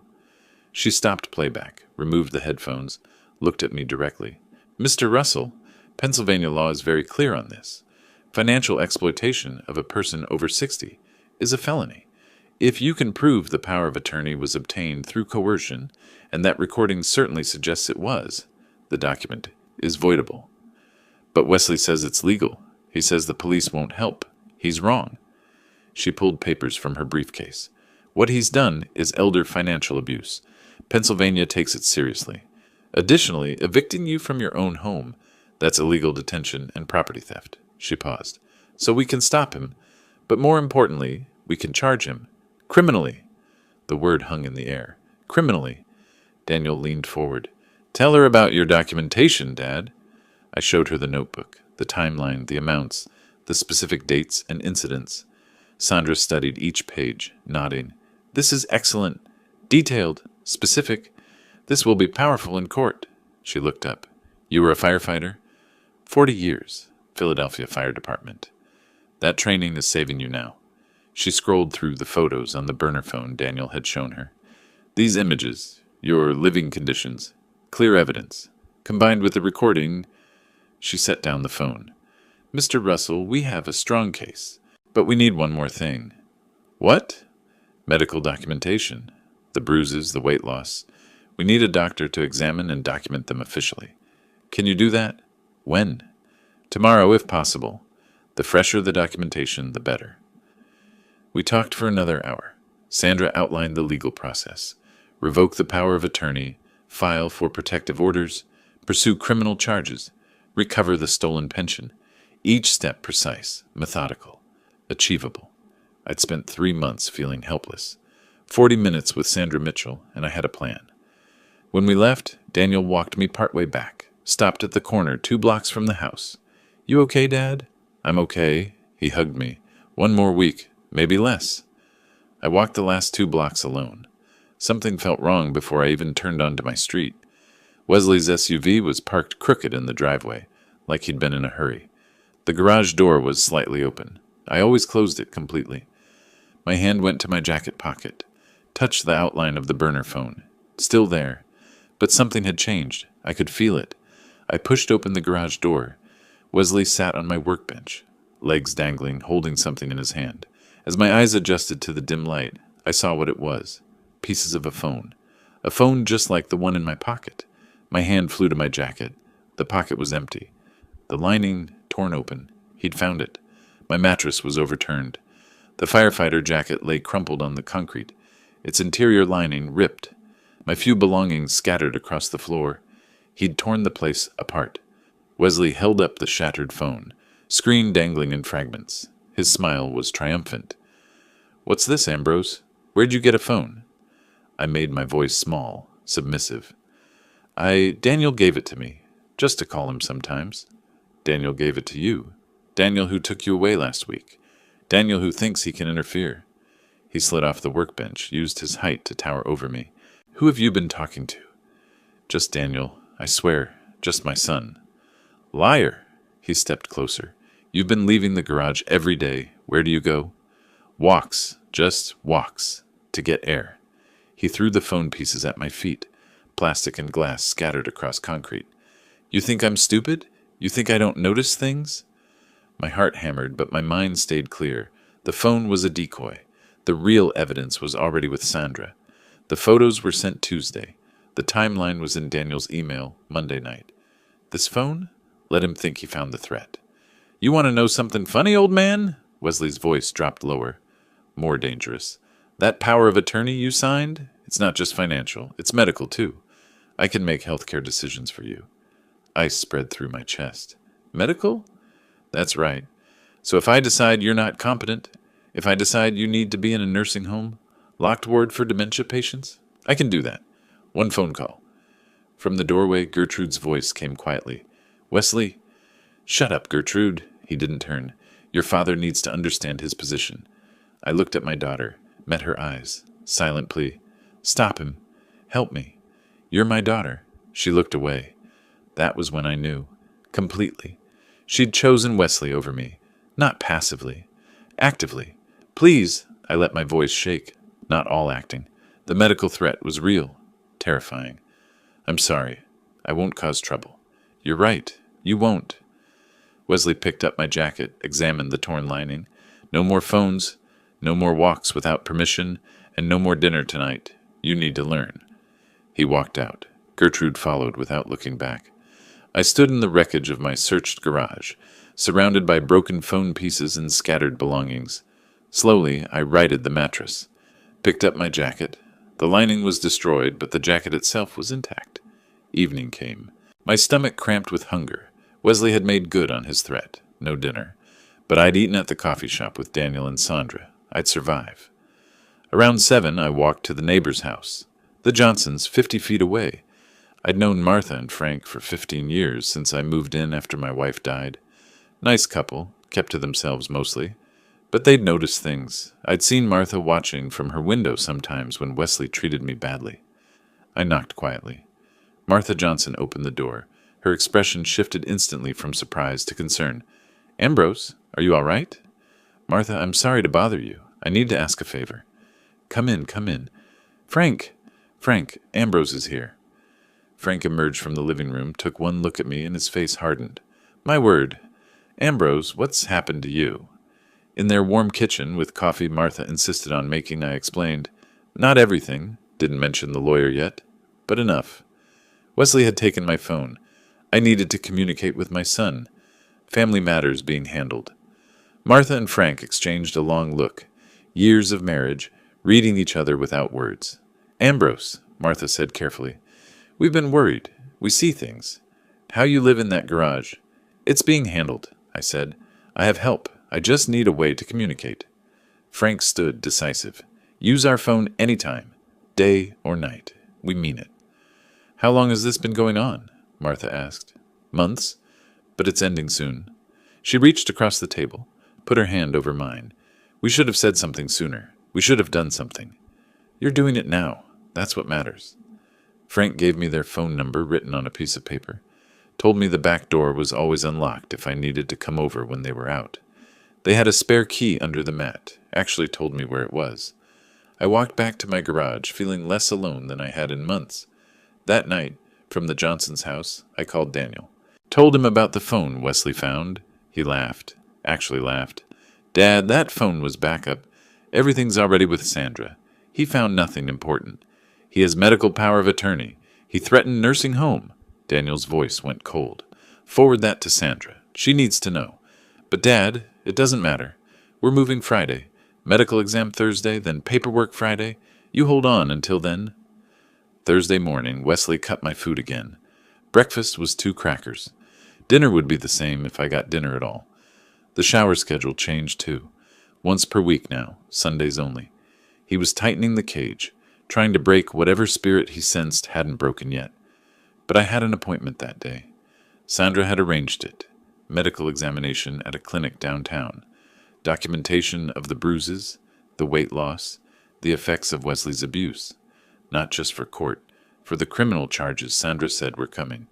She stopped playback, removed the headphones, looked at me directly. Mr. Russell, Pennsylvania law is very clear on this. Financial exploitation of a person over 60 is a felony. If you can prove the power of attorney was obtained through coercion, and that recording certainly suggests it was, the document is voidable. But Wesley says it's legal. He says the police won't help. He's wrong. She pulled papers from her briefcase. What he's done is elder financial abuse. Pennsylvania takes it seriously. Additionally, evicting you from your own home, that's illegal detention and property theft. She paused. So we can stop him, but more importantly, we can charge him. Criminally. The word hung in the air. Criminally. Daniel leaned forward. Tell her about your documentation, Dad. I showed her the notebook, the timeline, the amounts, the specific dates and incidents. Sandra studied each page, nodding. This is excellent. Detailed. Specific. This will be powerful in court. She looked up. You were a firefighter? 40 years. Philadelphia Fire Department. That training is saving you now. She scrolled through the photos on the burner phone Daniel had shown her. These images, your living conditions, clear evidence, combined with the recording. She set down the phone. Mr. Russell, we have a strong case, but we need one more thing. What? Medical documentation. The bruises, the weight loss. We need a doctor to examine and document them officially. Can you do that? When? Tomorrow, if possible. The fresher the documentation, the better. We talked for another hour. Sandra outlined the legal process. Revoke the power of attorney, file for protective orders, pursue criminal charges, recover the stolen pension. Each step precise, methodical, achievable. I'd spent 3 months feeling helpless. 40 minutes with Sandra Mitchell, and I had a plan. When we left, Daniel walked me partway back, stopped at the corner 2 blocks from the house. You okay, Dad? I'm okay. He hugged me. 1 more week, maybe less. I walked the last 2 blocks alone. Something felt wrong before I even turned onto my street. Wesley's SUV was parked crooked in the driveway, like he'd been in a hurry. The garage door was slightly open. I always closed it completely. My hand went to my jacket pocket, touched the outline of the burner phone. Still there. But something had changed. I could feel it. I pushed open the garage door. Wesley sat on my workbench, legs dangling, holding something in his hand. As my eyes adjusted to the dim light, I saw what it was. Pieces of a phone. A phone just like the one in my pocket. My hand flew to my jacket. The pocket was empty. The lining torn open. He'd found it. My mattress was overturned. The firefighter jacket lay crumpled on the concrete, its interior lining ripped. My few belongings scattered across the floor. He'd torn the place apart. Wesley held up the shattered phone, screen dangling in fragments. His smile was triumphant. What's this, Ambrose? Where'd you get a phone? I made my voice small, submissive. Daniel gave it to me, just to call him sometimes. Daniel gave it to you. Daniel who took you away last week. Daniel who thinks he can interfere. He slid off the workbench, used his height to tower over me. Who have you been talking to? Just Daniel, I swear, just my son. Liar! He stepped closer. You've been leaving the garage every day. Where do you go? Walks, just walks, to get air. He threw the phone pieces at my feet, plastic and glass scattered across concrete. You think I'm stupid? You think I don't notice things? My heart hammered, but my mind stayed clear. The phone was a decoy. The real evidence was already with Sandra. The photos were sent Tuesday. The timeline was in Daniel's email Monday night. This phone? Let him think he found the threat. You want to know something funny, old man? Wesley's voice dropped lower. More dangerous. That power of attorney you signed? It's not just financial. It's medical, too. I can make healthcare decisions for you. Ice spread through my chest. Medical? That's right. So if I decide you're not competent, if I decide you need to be in a nursing home, locked ward for dementia patients, I can do that. One phone call. From the doorway, Gertrude's voice came quietly. Wesley. Shut up, Gertrude. He didn't turn. Your father needs to understand his position. I looked at my daughter, met her eyes. Silent plea. Stop him. Help me. You're my daughter. She looked away. That was when I knew. Completely. She'd chosen Wesley over me. Not passively. Actively. Please. I let my voice shake. Not all acting. The medical threat was real. Terrifying. I'm sorry. I won't cause trouble. You're right. You won't. Wesley picked up my jacket, examined the torn lining. No more phones, no more walks without permission, and no more dinner tonight. You need to learn. He walked out. Gertrude followed without looking back. I stood in the wreckage of my searched garage, surrounded by broken phone pieces and scattered belongings. Slowly, I righted the mattress, picked up my jacket. The lining was destroyed, but the jacket itself was intact. Evening came. My stomach cramped with hunger. Wesley had made good on his threat. No dinner. But I'd eaten at the coffee shop with Daniel and Sandra. I'd survive. Around 7, I walked to the neighbor's house. The Johnsons, 50 feet away. I'd known Martha and Frank for 15 years since I moved in after my wife died. Nice couple, kept to themselves mostly. But they'd noticed things. I'd seen Martha watching from her window sometimes when Wesley treated me badly. I knocked quietly. Martha Johnson opened the door. Her expression shifted instantly from surprise to concern. Ambrose, are you all right? Martha, I'm sorry to bother you. I need to ask a favor. Come in, come in. Frank, Ambrose is here. Frank emerged from the living room, took one look at me, and his face hardened. My word. Ambrose, what's happened to you? In their warm kitchen, with coffee Martha insisted on making, I explained. Not everything. Didn't mention the lawyer yet. But enough. Wesley had taken my phone. I needed to communicate with my son. Family matters being handled. Martha and Frank exchanged a long look. Years of marriage, reading each other without words. Ambrose, Martha said carefully. We've been worried. We see things. How you live in that garage. It's being handled, I said. I have help. I just need a way to communicate. Frank stood decisive. Use our phone anytime, day or night. We mean it. How long has this been going on? Martha asked. Months, but it's ending soon. She reached across the table, put her hand over mine. We should have said something sooner. We should have done something. You're doing it now. That's what matters. Frank gave me their phone number written on a piece of paper. Told me the back door was always unlocked if I needed to come over when they were out. They had a spare key under the mat. Actually told me where it was. I walked back to my garage, feeling less alone than I had in months. That night, from the Johnsons' house, I called Daniel. Told him about the phone Wesley found. He laughed. Actually laughed. Dad, that phone was backup. Everything's already with Sandra. He found nothing important. He has medical power of attorney. He threatened nursing home. Daniel's voice went cold. Forward that to Sandra. She needs to know. But Dad, it doesn't matter. We're moving Friday. Medical exam Thursday, then paperwork Friday. You hold on until then. Thursday morning, Wesley cut my food again. Breakfast was 2 crackers. Dinner would be the same if I got dinner at all. The shower schedule changed too. Once per week now, Sundays only. He was tightening the cage, trying to break whatever spirit he sensed hadn't broken yet. But I had an appointment that day. Sandra had arranged it. Medical examination at a clinic downtown. Documentation of the bruises, the weight loss, the effects of Wesley's abuse. Not just for court, for the criminal charges Sandra said were coming.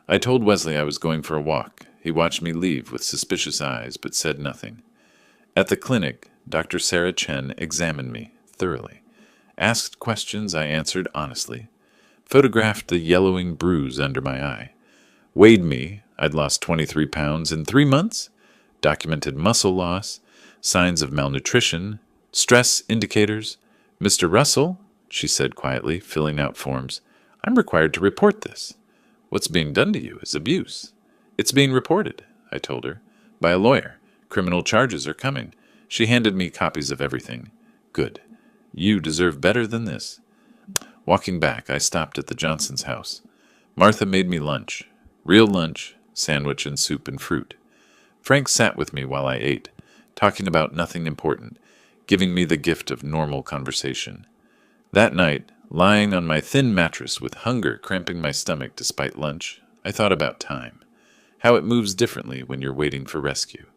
I told Wesley I was going for a walk. He watched me leave with suspicious eyes, but said nothing. At the clinic, Dr. Sarah Chen examined me thoroughly. Asked questions I answered honestly. Photographed the yellowing bruise under my eye. Weighed me. I'd lost 23 pounds in 3 months. Documented muscle loss, signs of malnutrition, stress indicators. Mr. Russell, she said quietly, filling out forms, I'm required to report this. What's being done to you is abuse. It's being reported, I told her. By a lawyer. Criminal charges are coming. She handed me copies of everything. Good. You deserve better than this. Walking back, I stopped at the Johnsons' house. Martha made me lunch. Real lunch, sandwich and soup and fruit. Frank sat with me while I ate, talking about nothing important, giving me the gift of normal conversation. That night, lying on my thin mattress with hunger cramping my stomach despite lunch, I thought about time. How it moves differently when you're waiting for rescue.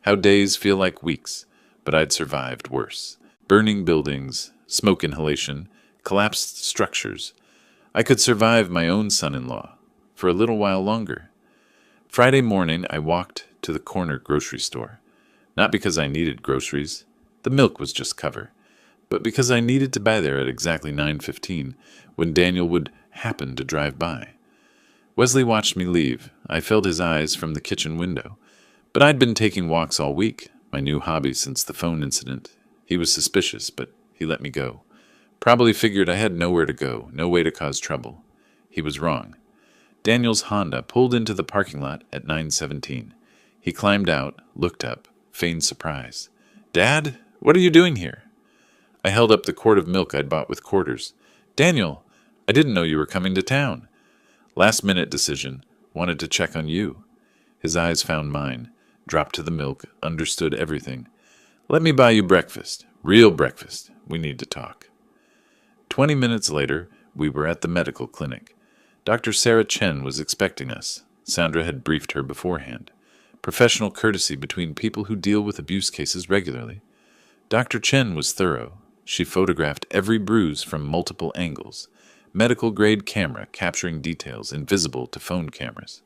How days feel like weeks, but I'd survived worse. Burning buildings, smoke inhalation, collapsed structures. I could survive my own son-in-law for a little while longer. Friday morning, I walked to the corner grocery store. Not because I needed groceries. The milk was just cover. But because I needed to buy there at exactly 9:15 when Daniel would happen to drive by. Wesley watched me leave. I felt his eyes from the kitchen window. But I'd been taking walks all week, my new hobby since the phone incident. He was suspicious, but he let me go. Probably figured I had nowhere to go, no way to cause trouble. He was wrong. Daniel's Honda pulled into the parking lot at 9:17. He climbed out, looked up, feigned surprise. "Dad, what are you doing here?" I held up the quart of milk I'd bought with quarters. "Daniel, I didn't know you were coming to town." Last-minute decision. Wanted to check on you. His eyes found mine. Dropped to the milk. Understood everything. "Let me buy you breakfast. Real breakfast. We need to talk." 20 minutes later, we were at the medical clinic. Dr. Sarah Chen was expecting us. Sandra had briefed her beforehand. Professional courtesy between people who deal with abuse cases regularly. Dr. Chen was thorough. She photographed every bruise from multiple angles. Medical-grade camera capturing details invisible to phone cameras.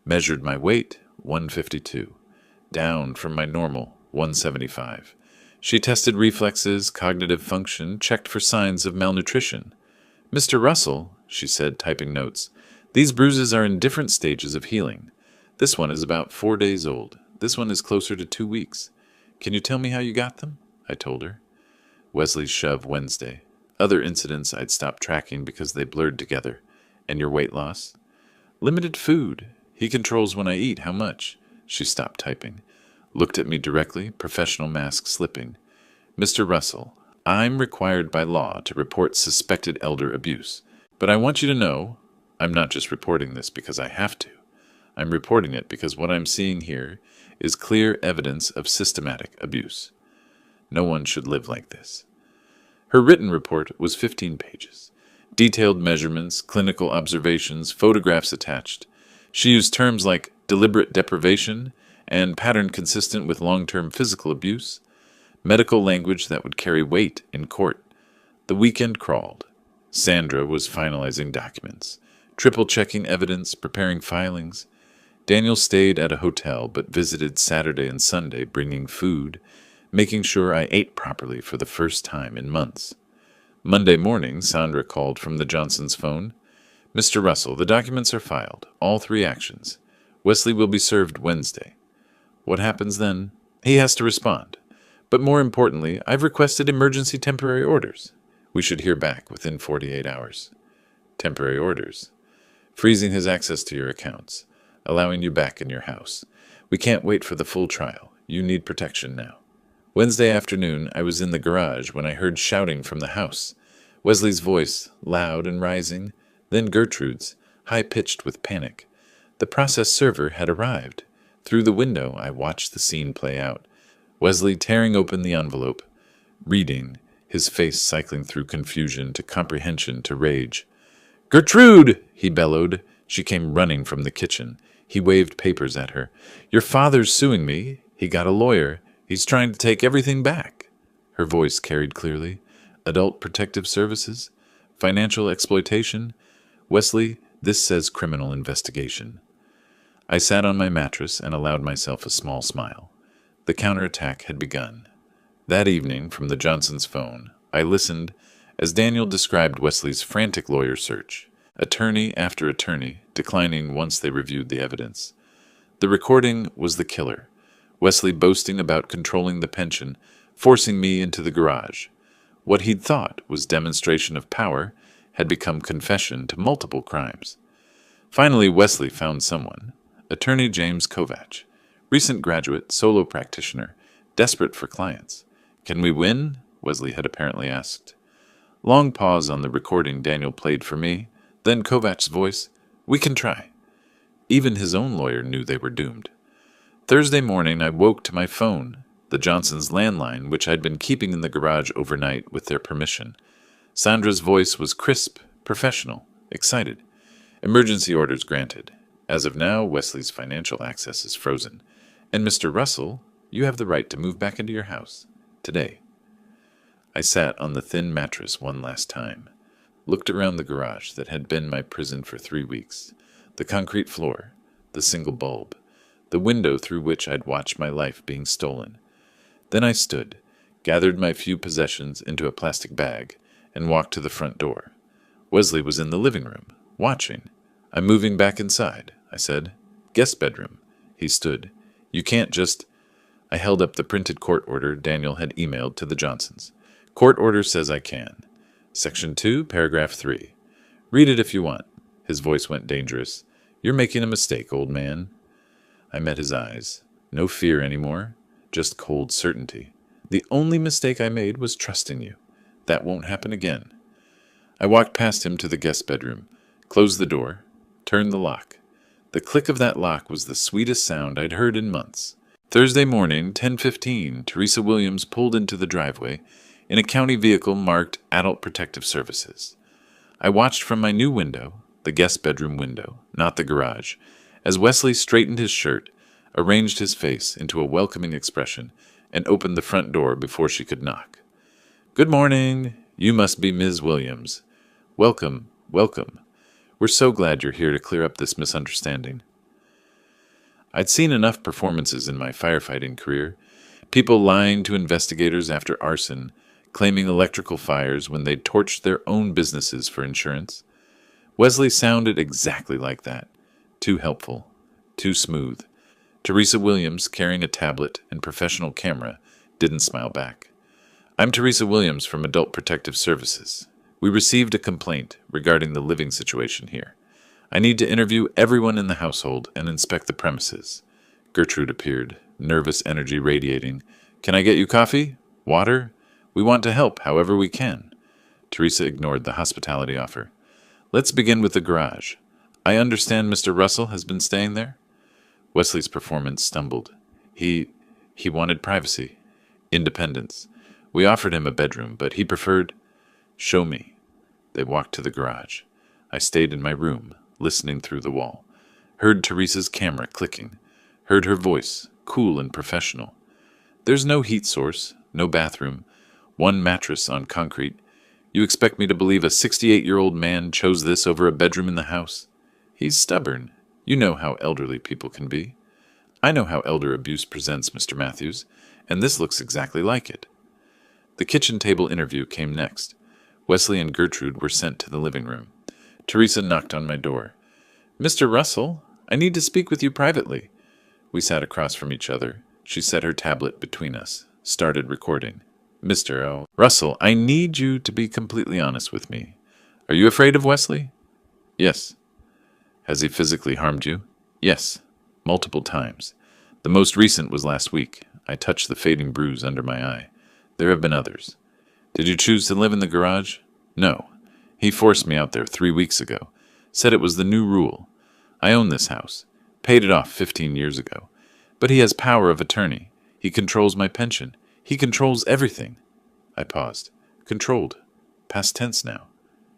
Measured my weight, 152. Down from my normal, 175. She tested reflexes, cognitive function, checked for signs of malnutrition. "Mr. Russell," she said, typing notes, "these bruises are in different stages of healing. This one is about 4 days old. This one is closer to 2 weeks. Can you tell me how you got them?" I told her. Wesley's shove Wednesday. Other incidents I'd stopped tracking because they blurred together. "And your weight loss?" "Limited food. He controls when I eat how much." She stopped typing. Looked at me directly, professional mask slipping. "Mr. Russell, I'm required by law to report suspected elder abuse. But I want you to know, I'm not just reporting this because I have to. I'm reporting it because what I'm seeing here is clear evidence of systematic abuse. No one should live like this." Her written report was 15 pages. Detailed measurements, clinical observations, photographs attached. She used terms like deliberate deprivation and pattern consistent with long-term physical abuse, medical language that would carry weight in court. The weekend crawled. Sandra was finalizing documents, triple-checking evidence, preparing filings. Daniel stayed at a hotel but visited Saturday and Sunday, bringing food, making sure I ate properly for the first time in months. Monday morning, Sandra called from the Johnsons' phone. "Mr. Russell, the documents are filed, all 3 actions. Wesley will be served Wednesday." What happens then? He has to respond. But more importantly, I've requested emergency temporary orders. We should hear back within 48 hours. Temporary orders. Freezing his access to your accounts. Allowing you back in your house. We can't wait for the full trial. You need protection now. Wednesday afternoon, I was in the garage when I heard shouting from the house. Wesley's voice, loud and rising, then Gertrude's, high-pitched with panic. The process server had arrived. Through the window, I watched the scene play out. Wesley tearing open the envelope, reading, his face cycling through confusion to comprehension to rage. "Gertrude!" he bellowed. She came running from the kitchen. He waved papers at her. "Your father's suing me. He got a lawyer. He's trying to take everything back." Her voice carried clearly. "Adult Protective Services? Financial exploitation? Wesley, this says criminal investigation." I sat on my mattress and allowed myself a small smile. The counterattack had begun. That evening, from the Johnsons' phone, I listened as Daniel described Wesley's frantic lawyer search, attorney after attorney declining once they reviewed the evidence. The recording was the killer. Wesley boasting about controlling the pension, forcing me into the garage. What he'd thought was demonstration of power had become confession to multiple crimes. Finally, Wesley found someone. Attorney James Kovach, Recent graduate, solo practitioner, desperate for clients. Can we win? Wesley had apparently asked. Long pause on the recording Daniel played for me, then Kovach's voice. We can try. Even his own lawyer knew they were doomed. Thursday morning, I woke to my phone, the Johnsons' landline, which I'd been keeping in the garage overnight with their permission. Sandra's voice was crisp, professional, excited. Emergency orders granted. As of now, Wesley's financial access is frozen. And Mr. Russell, you have the right to move back into your house. Today. I sat on the thin mattress one last time, looked around the garage that had been my prison for 3 weeks, the concrete floor, the single bulb, the window through which I'd watched my life being stolen. Then I stood, gathered my few possessions into a plastic bag, and walked to the front door. Wesley was in the living room, watching. I'm moving back inside, I said. Guest bedroom. He stood. You can't just... I held up the printed court order Daniel had emailed to the Johnsons. Court order says I can. Section 2, paragraph 3. Read it if you want. His voice went dangerous. You're making a mistake, old man. I met his eyes. No fear anymore, just cold certainty. The only mistake I made was trusting you. That won't happen again. I walked past him to the guest bedroom, closed the door, turned the lock. The click of that lock was the sweetest sound I'd heard in months. Thursday morning, 10:15, Teresa Williams pulled into the driveway in a county vehicle marked Adult Protective Services. I watched from my new window, the guest bedroom window, not the garage, as Wesley straightened his shirt, arranged his face into a welcoming expression, and opened the front door before she could knock. Good morning. You must be Ms. Williams. Welcome, welcome. We're so glad you're here to clear up this misunderstanding. I'd seen enough performances in my firefighting career, people lying to investigators after arson, claiming electrical fires when they'd torched their own businesses for insurance. Wesley sounded exactly like that. Too helpful, too smooth. Teresa Williams, carrying a tablet and professional camera, didn't smile back. I'm Teresa Williams from Adult Protective Services. We received a complaint regarding the living situation here. I need to interview everyone in the household and inspect the premises. Gertrude appeared, nervous energy radiating. Can I get you coffee? Water? We want to help however we can. Teresa ignored the hospitality offer. Let's begin with the garage. I understand Mr. Russell has been staying there? Wesley's performance stumbled. He wanted privacy, independence. We offered him a bedroom, but he preferred... Show me. They walked to the garage. I stayed in my room, listening through the wall. Heard Teresa's camera clicking. Heard her voice, cool and professional. There's no heat source, no bathroom, one mattress on concrete. You expect me to believe a 68-year-old man chose this over a bedroom in the house? He's stubborn. You know how elderly people can be. I know how elder abuse presents, Mr. Matthews, and this looks exactly like it. The kitchen table interview came next. Wesley and Gertrude were sent to the living room. Teresa knocked on my door. Mr. Russell, I need to speak with you privately. We sat across from each other. She set her tablet between us, started recording. Mr. Russell, I need you to be completely honest with me. Are you afraid of Wesley? Yes. Has he physically harmed you? Yes, multiple times. The most recent was last week. I touched the fading bruise under my eye. There have been others. Did you choose to live in the garage? No. He forced me out there 3 weeks ago. Said it was the new rule. I own this house. Paid it off 15 years ago. But he has power of attorney. He controls my pension. He controls everything. I paused. Controlled. Past tense now.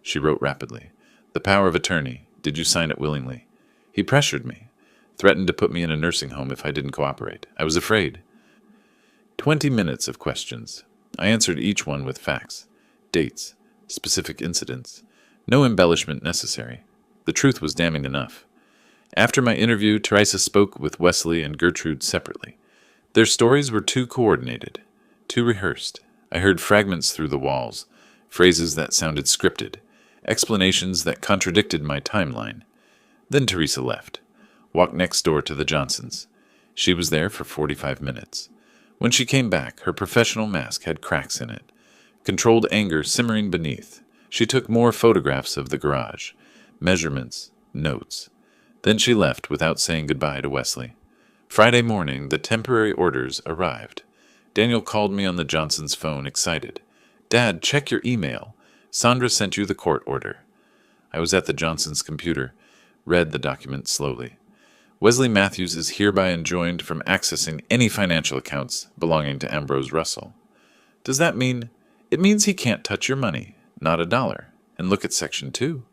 She wrote rapidly. The power of attorney. Did you sign it willingly? He pressured me. Threatened to put me in a nursing home if I didn't cooperate. I was afraid. 20 minutes of questions. I answered each one with facts, dates, specific incidents. No embellishment necessary. The truth was damning enough. After my interview, Teresa spoke with Wesley and Gertrude separately. Their stories were too coordinated, too rehearsed. I heard fragments through the walls, phrases that sounded scripted, explanations that contradicted my timeline. Then Teresa left, walked next door to the Johnsons. She was there for 45 minutes. When she came back, her professional mask had cracks in it, controlled anger simmering beneath. She took more photographs of the garage, measurements, notes. Then she left without saying goodbye to Wesley. Friday morning, the temporary orders arrived. Daniel called me on the Johnsons' phone, excited. "Dad, check your email. Sandra sent you the court order." I was at the Johnsons' computer, read the document slowly. Wesley Matthews is hereby enjoined from accessing any financial accounts belonging to Ambrose Russell. Does that mean? It means he can't touch your money, not a dollar. And look at Section 2.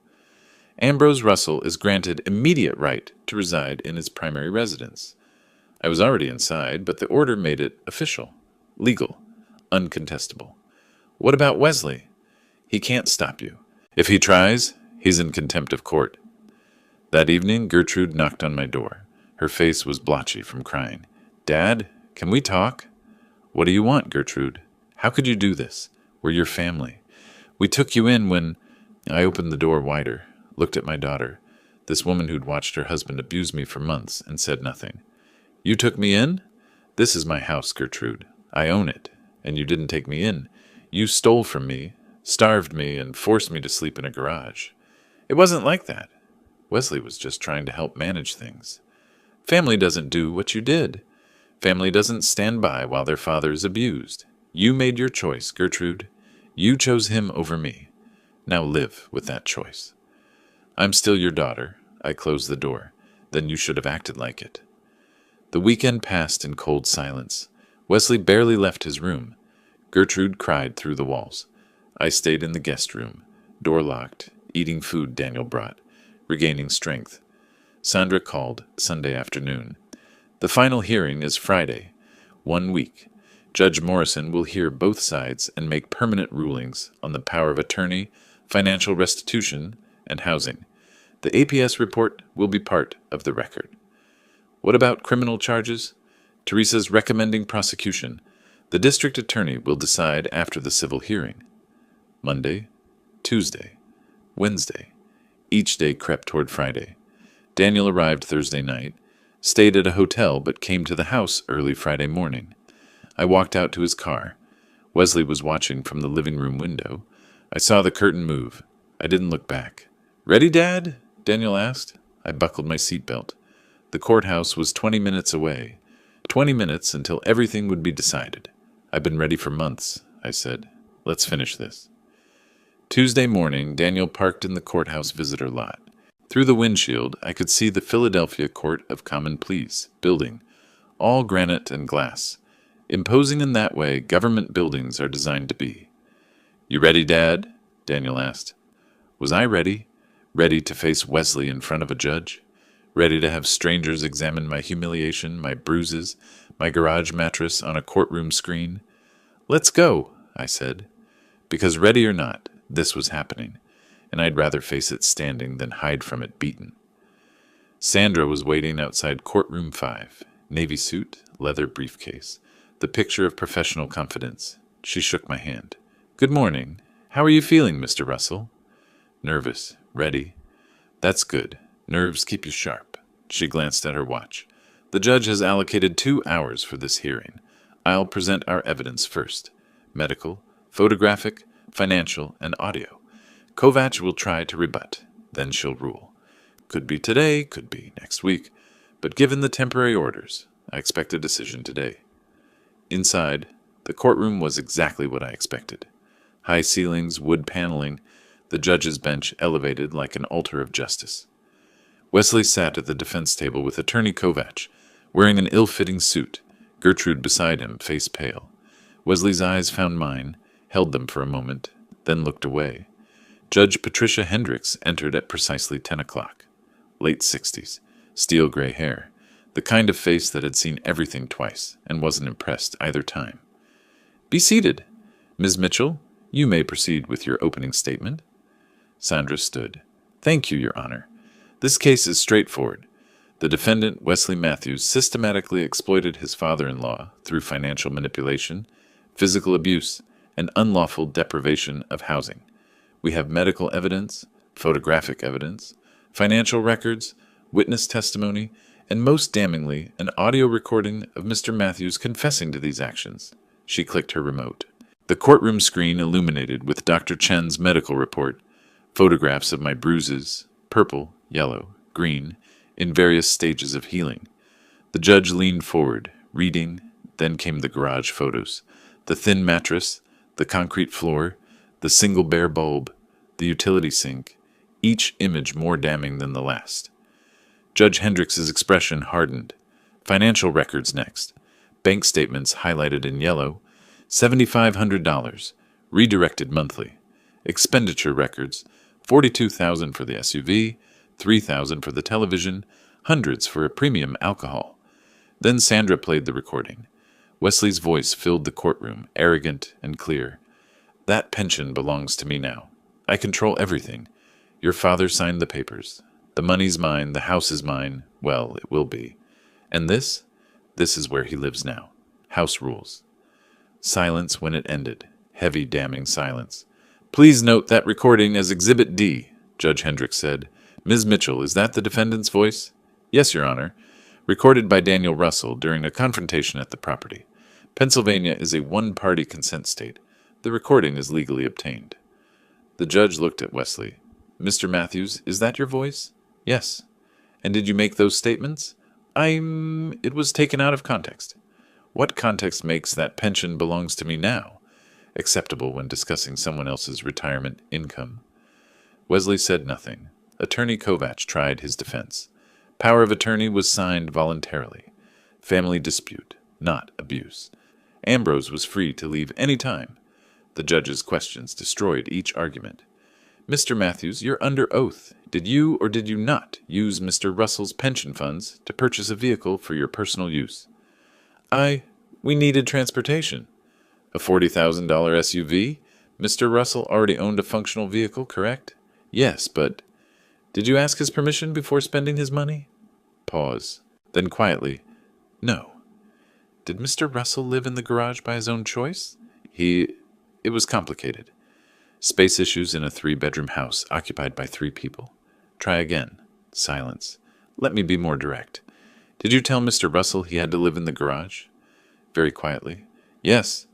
Ambrose Russell is granted immediate right to reside in his primary residence. I was already inside, but the order made it official, legal, uncontestable. What about Wesley? He can't stop you. If he tries, he's in contempt of court. That evening, Gertrude knocked on my door. Her face was blotchy from crying. "Dad, can we talk?" "What do you want, Gertrude? How could you do this? We're your family. We took you in when—" I opened the door wider, looked at my daughter, this woman who'd watched her husband abuse me for months, and said nothing. "You took me in? This is my house, Gertrude. I own it, and you didn't take me in. You stole from me, starved me, and forced me to sleep in a garage. It wasn't like that. Wesley was just trying to help manage things. Family doesn't do what you did. Family doesn't stand by while their father is abused. You made your choice, Gertrude. You chose him over me. Now live with that choice. I'm still your daughter." I closed the door. "Then you should have acted like it." The weekend passed in cold silence. Wesley barely left his room. Gertrude cried through the walls. I stayed in the guest room, door locked, eating food Daniel brought, regaining strength. Sandra called Sunday afternoon. The final hearing is Friday. 1 week. Judge Morrison will hear both sides and make permanent rulings on the power of attorney, financial restitution, and housing. The APS report will be part of the record. What about criminal charges? Teresa's recommending prosecution. The district attorney will decide after the civil hearing. Monday, Tuesday, Wednesday. Each day crept toward Friday. Daniel arrived Thursday night, stayed at a hotel but came to the house early Friday morning. I walked out to his car. Wesley was watching from the living room window. I saw the curtain move. I didn't look back. "Ready, Dad?" Daniel asked. I buckled my seatbelt. The courthouse was 20 minutes away. 20 minutes until everything would be decided. "I've been ready for months," I said. "Let's finish this." Tuesday morning, Daniel parked in the courthouse visitor lot. Through the windshield, I could see the Philadelphia Court of Common Pleas building, all granite and glass, imposing in that way government buildings are designed to be. "You ready, Dad?" Daniel asked. Was I ready? Ready to face Wesley in front of a judge? Ready to have strangers examine my humiliation, my bruises, my garage mattress on a courtroom screen? "Let's go," I said. Because ready or not, this was happening, and I'd rather face it standing than hide from it beaten. Sandra was waiting outside courtroom 5, navy suit, leather briefcase, the picture of professional confidence. She shook my hand. "Good morning. How are you feeling, Mr. Russell?" "Nervous. Ready." "That's good. Nerves keep you sharp." She glanced at her watch. "The judge has allocated 2 hours for this hearing. I'll present our evidence first. Medical, photographic, financial, and audio. Kovacs will try to rebut. Then she'll rule. Could be today, could be next week. But given the temporary orders, I expect a decision today." Inside, the courtroom was exactly what I expected. High ceilings, wood paneling, the judge's bench elevated like an altar of justice. Wesley sat at the defense table with Attorney Kovacs, wearing an ill-fitting suit, Gertrude beside him, face pale. Wesley's eyes found mine, held them for a moment, then looked away. Judge Patricia Hendricks entered at precisely 10 o'clock. Late 60s, steel-gray hair, the kind of face that had seen everything twice and wasn't impressed either time. "Be seated. Ms. Mitchell, you may proceed with your opening statement." Sandra stood. "Thank you, Your Honor. This case is straightforward. The defendant, Wesley Matthews, systematically exploited his father-in-law through financial manipulation, physical abuse, and unlawful deprivation of housing. We have medical evidence, photographic evidence, financial records, witness testimony, and most damningly, an audio recording of Mr. Matthews confessing to these actions." She clicked her remote. The courtroom screen illuminated with Dr. Chen's medical report, photographs of my bruises, purple, yellow, green, in various stages of healing. The judge leaned forward, reading. Then came the garage photos. The thin mattress, the concrete floor, the single bare bulb, the utility sink, each image more damning than the last. Judge Hendricks's expression hardened. Financial records next. Bank statements highlighted in yellow. $7,500, redirected monthly. Expenditure records. $42,000 for the SUV, $3,000 for the television, hundreds for a premium alcohol. Then Sandra played the recording. Wesley's voice filled the courtroom, arrogant and clear. That pension belongs to me now. I control everything. Your father signed the papers. The money's mine, the house is mine. Well, it will be. And this is where he lives now. House rules. Silence when it ended. Heavy, damning silence. Please note that recording as Exhibit D, Judge Hendricks said. Ms. Mitchell, is that the defendant's voice? Yes, Your Honor. Recorded by Daniel Russell during a confrontation at the property. Pennsylvania is a one-party consent state. The recording is legally obtained. The judge looked at Wesley. Mr. Matthews, is that your voice? Yes. And did you make those statements? It was taken out of context. What context makes that pension belongs to me now acceptable when discussing someone else's retirement income? Wesley said nothing. Attorney Kovach tried his defense. Power of attorney was signed voluntarily. Family dispute, not abuse. Ambrose was free to leave any time. The judge's questions destroyed each argument. Mr. Matthews, you're under oath. Did you or did you not use Mr. Russell's pension funds to purchase a vehicle for your personal use? We needed transportation. A $40,000 SUV? Mr. Russell already owned a functional vehicle, correct? Yes, but did you ask his permission before spending his money? Pause. Then quietly, no. Did Mr. Russell live in the garage by his own choice? It was complicated. Space issues in a 3-bedroom house occupied by 3 people. Try again. Silence. Let me be more direct. Did you tell Mr. Russell he had to live in the garage? Very quietly. Yes.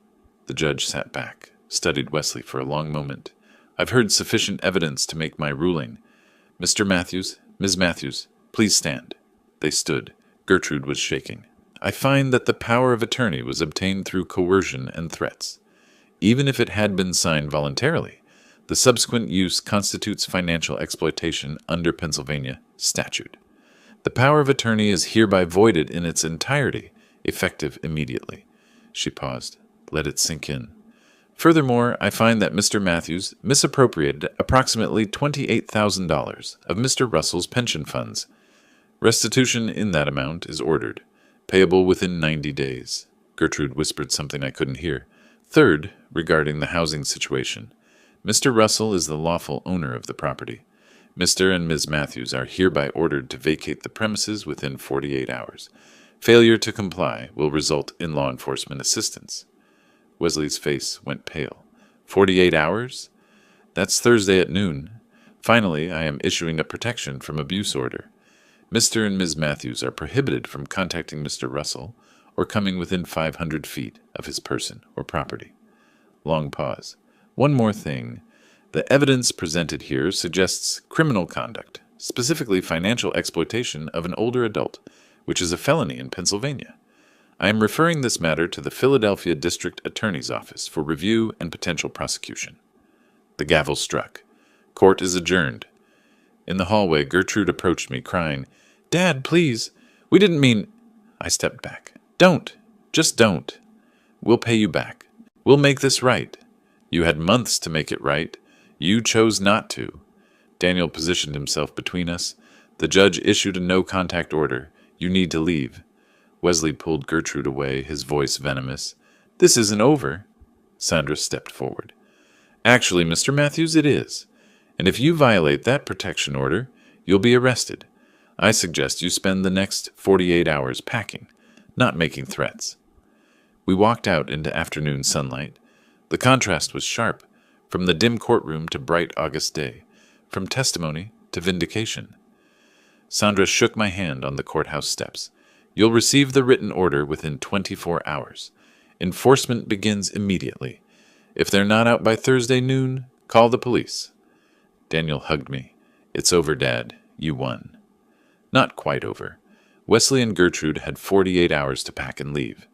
The judge sat back, studied Wesley for a long moment. I've heard sufficient evidence to make my ruling. Mr. Matthews, Ms. Matthews, please stand. They stood. Gertrude was shaking. I find that the power of attorney was obtained through coercion and threats. Even if it had been signed voluntarily, the subsequent use constitutes financial exploitation under Pennsylvania statute. The power of attorney is hereby voided in its entirety, effective immediately. She paused. Let it sink in. Furthermore, I find that Mr. Matthews misappropriated approximately $28,000 of Mr. Russell's pension funds. Restitution in that amount is ordered, payable within 90 days. Gertrude whispered something I couldn't hear. Third, regarding the housing situation, Mr. Russell is the lawful owner of the property. Mr. and Ms. Matthews are hereby ordered to vacate the premises within 48 hours. Failure to comply will result in law enforcement assistance. Wesley's face went pale. 48 hours? That's Thursday at noon. Finally, I am issuing a protection from abuse order. Mr. and Ms. Matthews are prohibited from contacting Mr. Russell or coming within 500 feet of his person or property. Long pause. One more thing. The evidence presented here suggests criminal conduct, specifically financial exploitation of an older adult, which is a felony in Pennsylvania. I am referring this matter to the Philadelphia District Attorney's Office for review and potential prosecution. The gavel struck. Court is adjourned. In the hallway, Gertrude approached me, crying, Dad, please. We didn't mean... I stepped back. Don't. Just don't. We'll pay you back. We'll make this right. You had months to make it right. You chose not to. Daniel positioned himself between us. The judge issued a no-contact order. You need to leave. Wesley pulled Gertrude away, his voice venomous. This isn't over. Sandra stepped forward. Actually, Mr. Matthews, it is. And if you violate that protection order, you'll be arrested. I suggest you spend the next 48 hours packing, not making threats. We walked out into afternoon sunlight. The contrast was sharp, from the dim courtroom to bright August day, from testimony to vindication. Sandra shook my hand on the courthouse steps. You'll receive the written order within 24 hours. Enforcement begins immediately. If they're not out by Thursday noon, call the police. Daniel hugged me. It's over, Dad. You won. Not quite over. Wesley and Gertrude had 48 hours to pack and leave.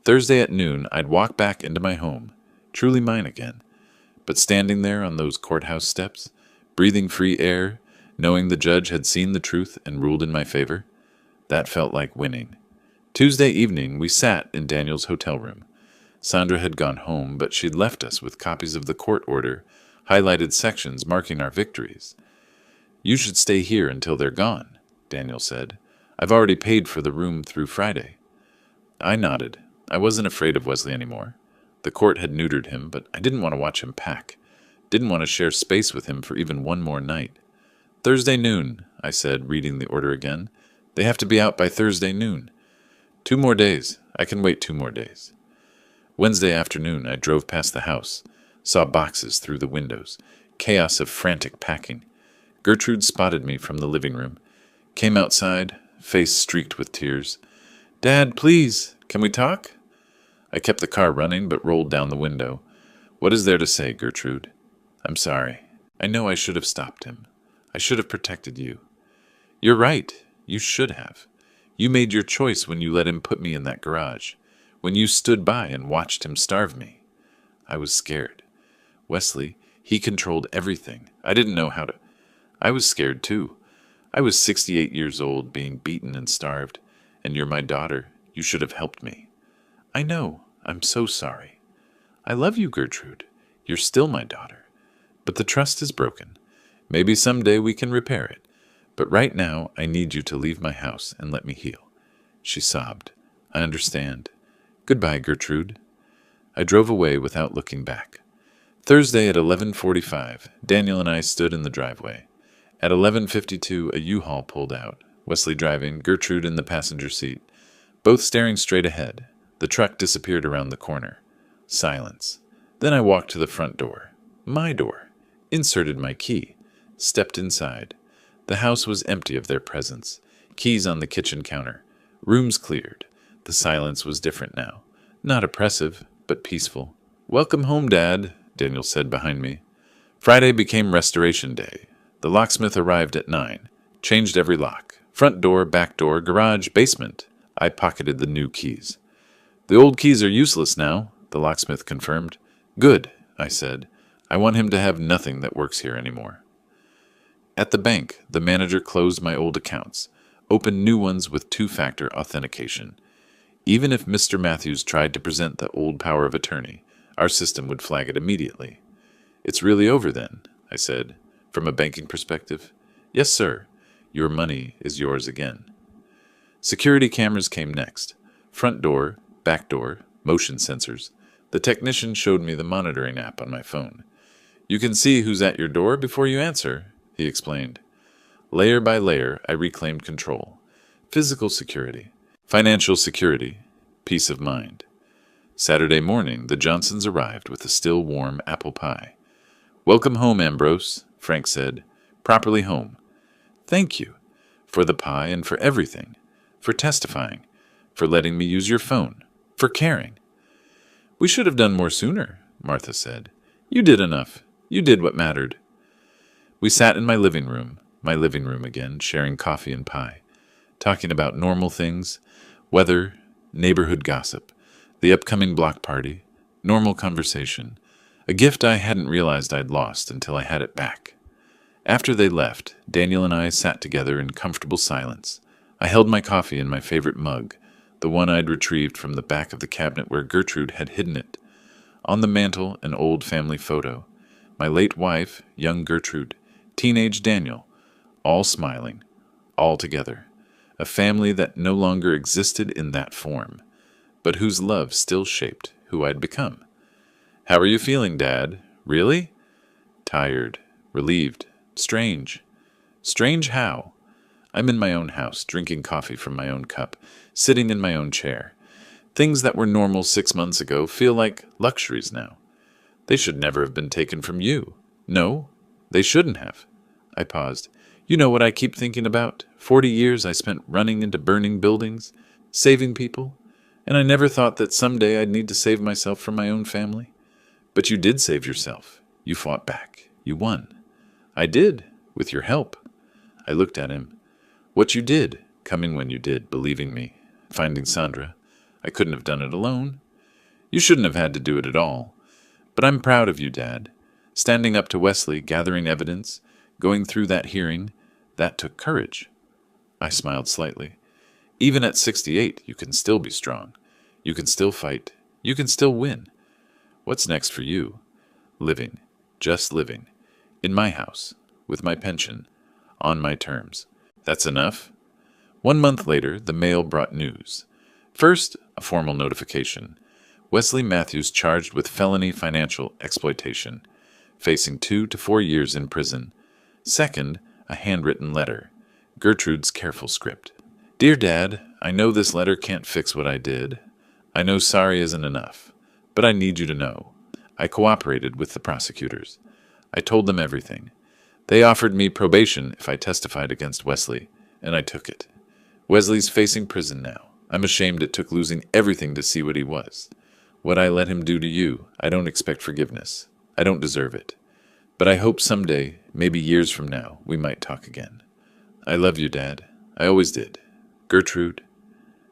Thursday at noon, I'd walk back into my home, truly mine again. But standing there on those courthouse steps, breathing free air, knowing the judge had seen the truth and ruled in my favor, that felt like winning. Tuesday evening, we sat in Daniel's hotel room. Sandra had gone home, but she'd left us with copies of the court order, highlighted sections marking our victories. "You should stay here until they're gone," Daniel said. "I've already paid for the room through Friday." I nodded. I wasn't afraid of Wesley anymore. The court had neutered him, but I didn't want to watch him pack. Didn't want to share space with him for even one more night. "Thursday noon," I said, reading the order again. "They have to be out by Thursday noon. 2 more days. I can wait 2 more days." Wednesday afternoon, I drove past the house, saw boxes through the windows, chaos of frantic packing. Gertrude spotted me from the living room, came outside, face streaked with tears. "Dad, please, can we talk?" I kept the car running but rolled down the window. "What is there to say, Gertrude?" "I'm sorry. I know I should have stopped him. I should have protected you." "You're right. You should have. You made your choice when you let him put me in that garage, when you stood by and watched him starve me." I was scared. Wesley, he controlled everything. I didn't know how to. I was scared too. I was 68 years old, being beaten and starved, and you're my daughter. You should have helped me. "I know. I'm so sorry." "I love you, Gertrude. You're still my daughter. But the trust is broken. Maybe someday we can repair it. But right now, I need you to leave my house and let me heal." She sobbed. "I understand. Goodbye, Gertrude." I drove away without looking back. Thursday at 11:45, Daniel and I stood in the driveway. At 11:52, a U-Haul pulled out, Wesley driving, Gertrude in the passenger seat, both staring straight ahead. The truck disappeared around the corner. Silence. Then I walked to the front door. My door. Inserted my key. Stepped inside. The house was empty of their presence. Keys on the kitchen counter. Rooms cleared. The silence was different now. Not oppressive, but peaceful. "Welcome home, Dad," Daniel said behind me. Friday became Restoration Day. The locksmith arrived at 9. Changed every lock. Front door, back door, garage, basement. I pocketed the new keys. "The old keys are useless now," the locksmith confirmed. "Good," I said. "I want him to have nothing that works here anymore." At the bank, the manager closed my old accounts, opened new ones with 2-factor authentication. Even if Mr. Matthews tried to present the old power of attorney, our system would flag it immediately. "It's really over then," I said, "from a banking perspective?" "Yes, sir. Your money is yours again." Security cameras came next. Front door, back door, motion sensors. The technician showed me the monitoring app on my phone. "You can see who's at your door before you answer," he explained. Layer by layer, I reclaimed control. Physical security, financial security, peace of mind. Saturday morning, the Johnsons arrived with a still warm apple pie. "Welcome home, Ambrose," Frank said. "Properly home." "Thank you. For the pie and for everything. For testifying. For letting me use your phone. For caring." "We should have done more sooner," Martha said. "You did enough. You did what mattered." We sat in my living room again, sharing coffee and pie, talking about normal things, weather, neighborhood gossip, the upcoming block party, normal conversation, a gift I hadn't realized I'd lost until I had it back. After they left, Daniel and I sat together in comfortable silence. I held my coffee in my favorite mug, the one I'd retrieved from the back of the cabinet where Gertrude had hidden it. On the mantel, an old family photo. My late wife, young Gertrude, teenage Daniel, all smiling, all together. A family that no longer existed in that form, but whose love still shaped who I'd become. "How are you feeling, Dad? Really?" "Tired, relieved, strange." "Strange how?" "I'm in my own house, drinking coffee from my own cup, sitting in my own chair. Things that were normal 6 months ago feel like luxuries now. They should never have been taken from you. No, they shouldn't have." I paused. "You know what I keep thinking about? 40 years I spent running into burning buildings, saving people, and I never thought that someday I'd need to save myself from my own family. But you did save yourself. You fought back. You won." "I did, with your help." I looked at him. "What you did, Coming when you did, believing me, finding Sandra. I couldn't have done it alone. You shouldn't have had to do it at all. But I'm proud of you, Dad. Standing up to Wesley, gathering evidence, going through that hearing, that took courage. I smiled slightly. Even at 68, you can still be strong. You can still fight. You can still win. What's next for you? Living. Just living. In my house. With my pension. On my terms. That's enough? 1 month later, the mail brought news. First, a formal notification. Wesley Matthews charged with felony financial exploitation, facing 2 to 4 years in prison. Second, a handwritten letter. Gertrude's careful script. Dear Dad, I know this letter can't fix what I did. I know sorry isn't enough, but I need you to know. I cooperated with the prosecutors. I told them everything. They offered me probation if I testified against Wesley, and I took it. Wesley's facing prison now. I'm ashamed it took losing everything to see what he was. What I let him do to you, I don't expect forgiveness. I don't deserve it. But I hope someday, maybe years from now, we might talk again. I love you, Dad. I always did. Gertrude.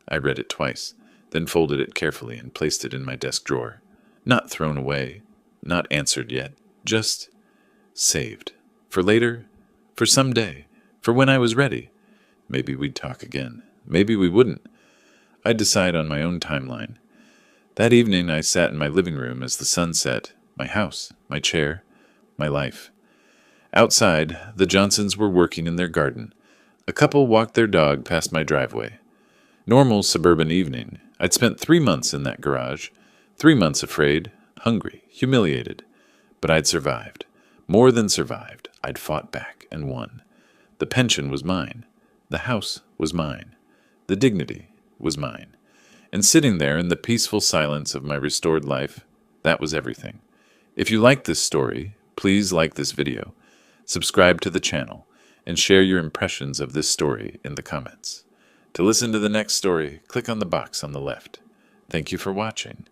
I read it twice, then folded it carefully and placed it in my desk drawer. Not thrown away, not answered yet, just saved. For later, for someday, for when I was ready. Maybe we'd talk again. Maybe we wouldn't. I'd decide on my own timeline. That evening I sat in my living room as the sun set, my house, my chair, my life. Outside, the Johnsons were working in their garden. A couple walked their dog past my driveway. Normal suburban evening. I'd spent 3 months in that garage. 3 months afraid, hungry, humiliated. But I'd survived. More than survived. I'd fought back and won. The pension was mine. The house was mine. The dignity was mine. And sitting there in the peaceful silence of my restored life, that was everything. If you like this story, please like this video, subscribe to the channel, and share your impressions of this story in the comments. To listen to the next story, click on the box on the left. Thank you for watching.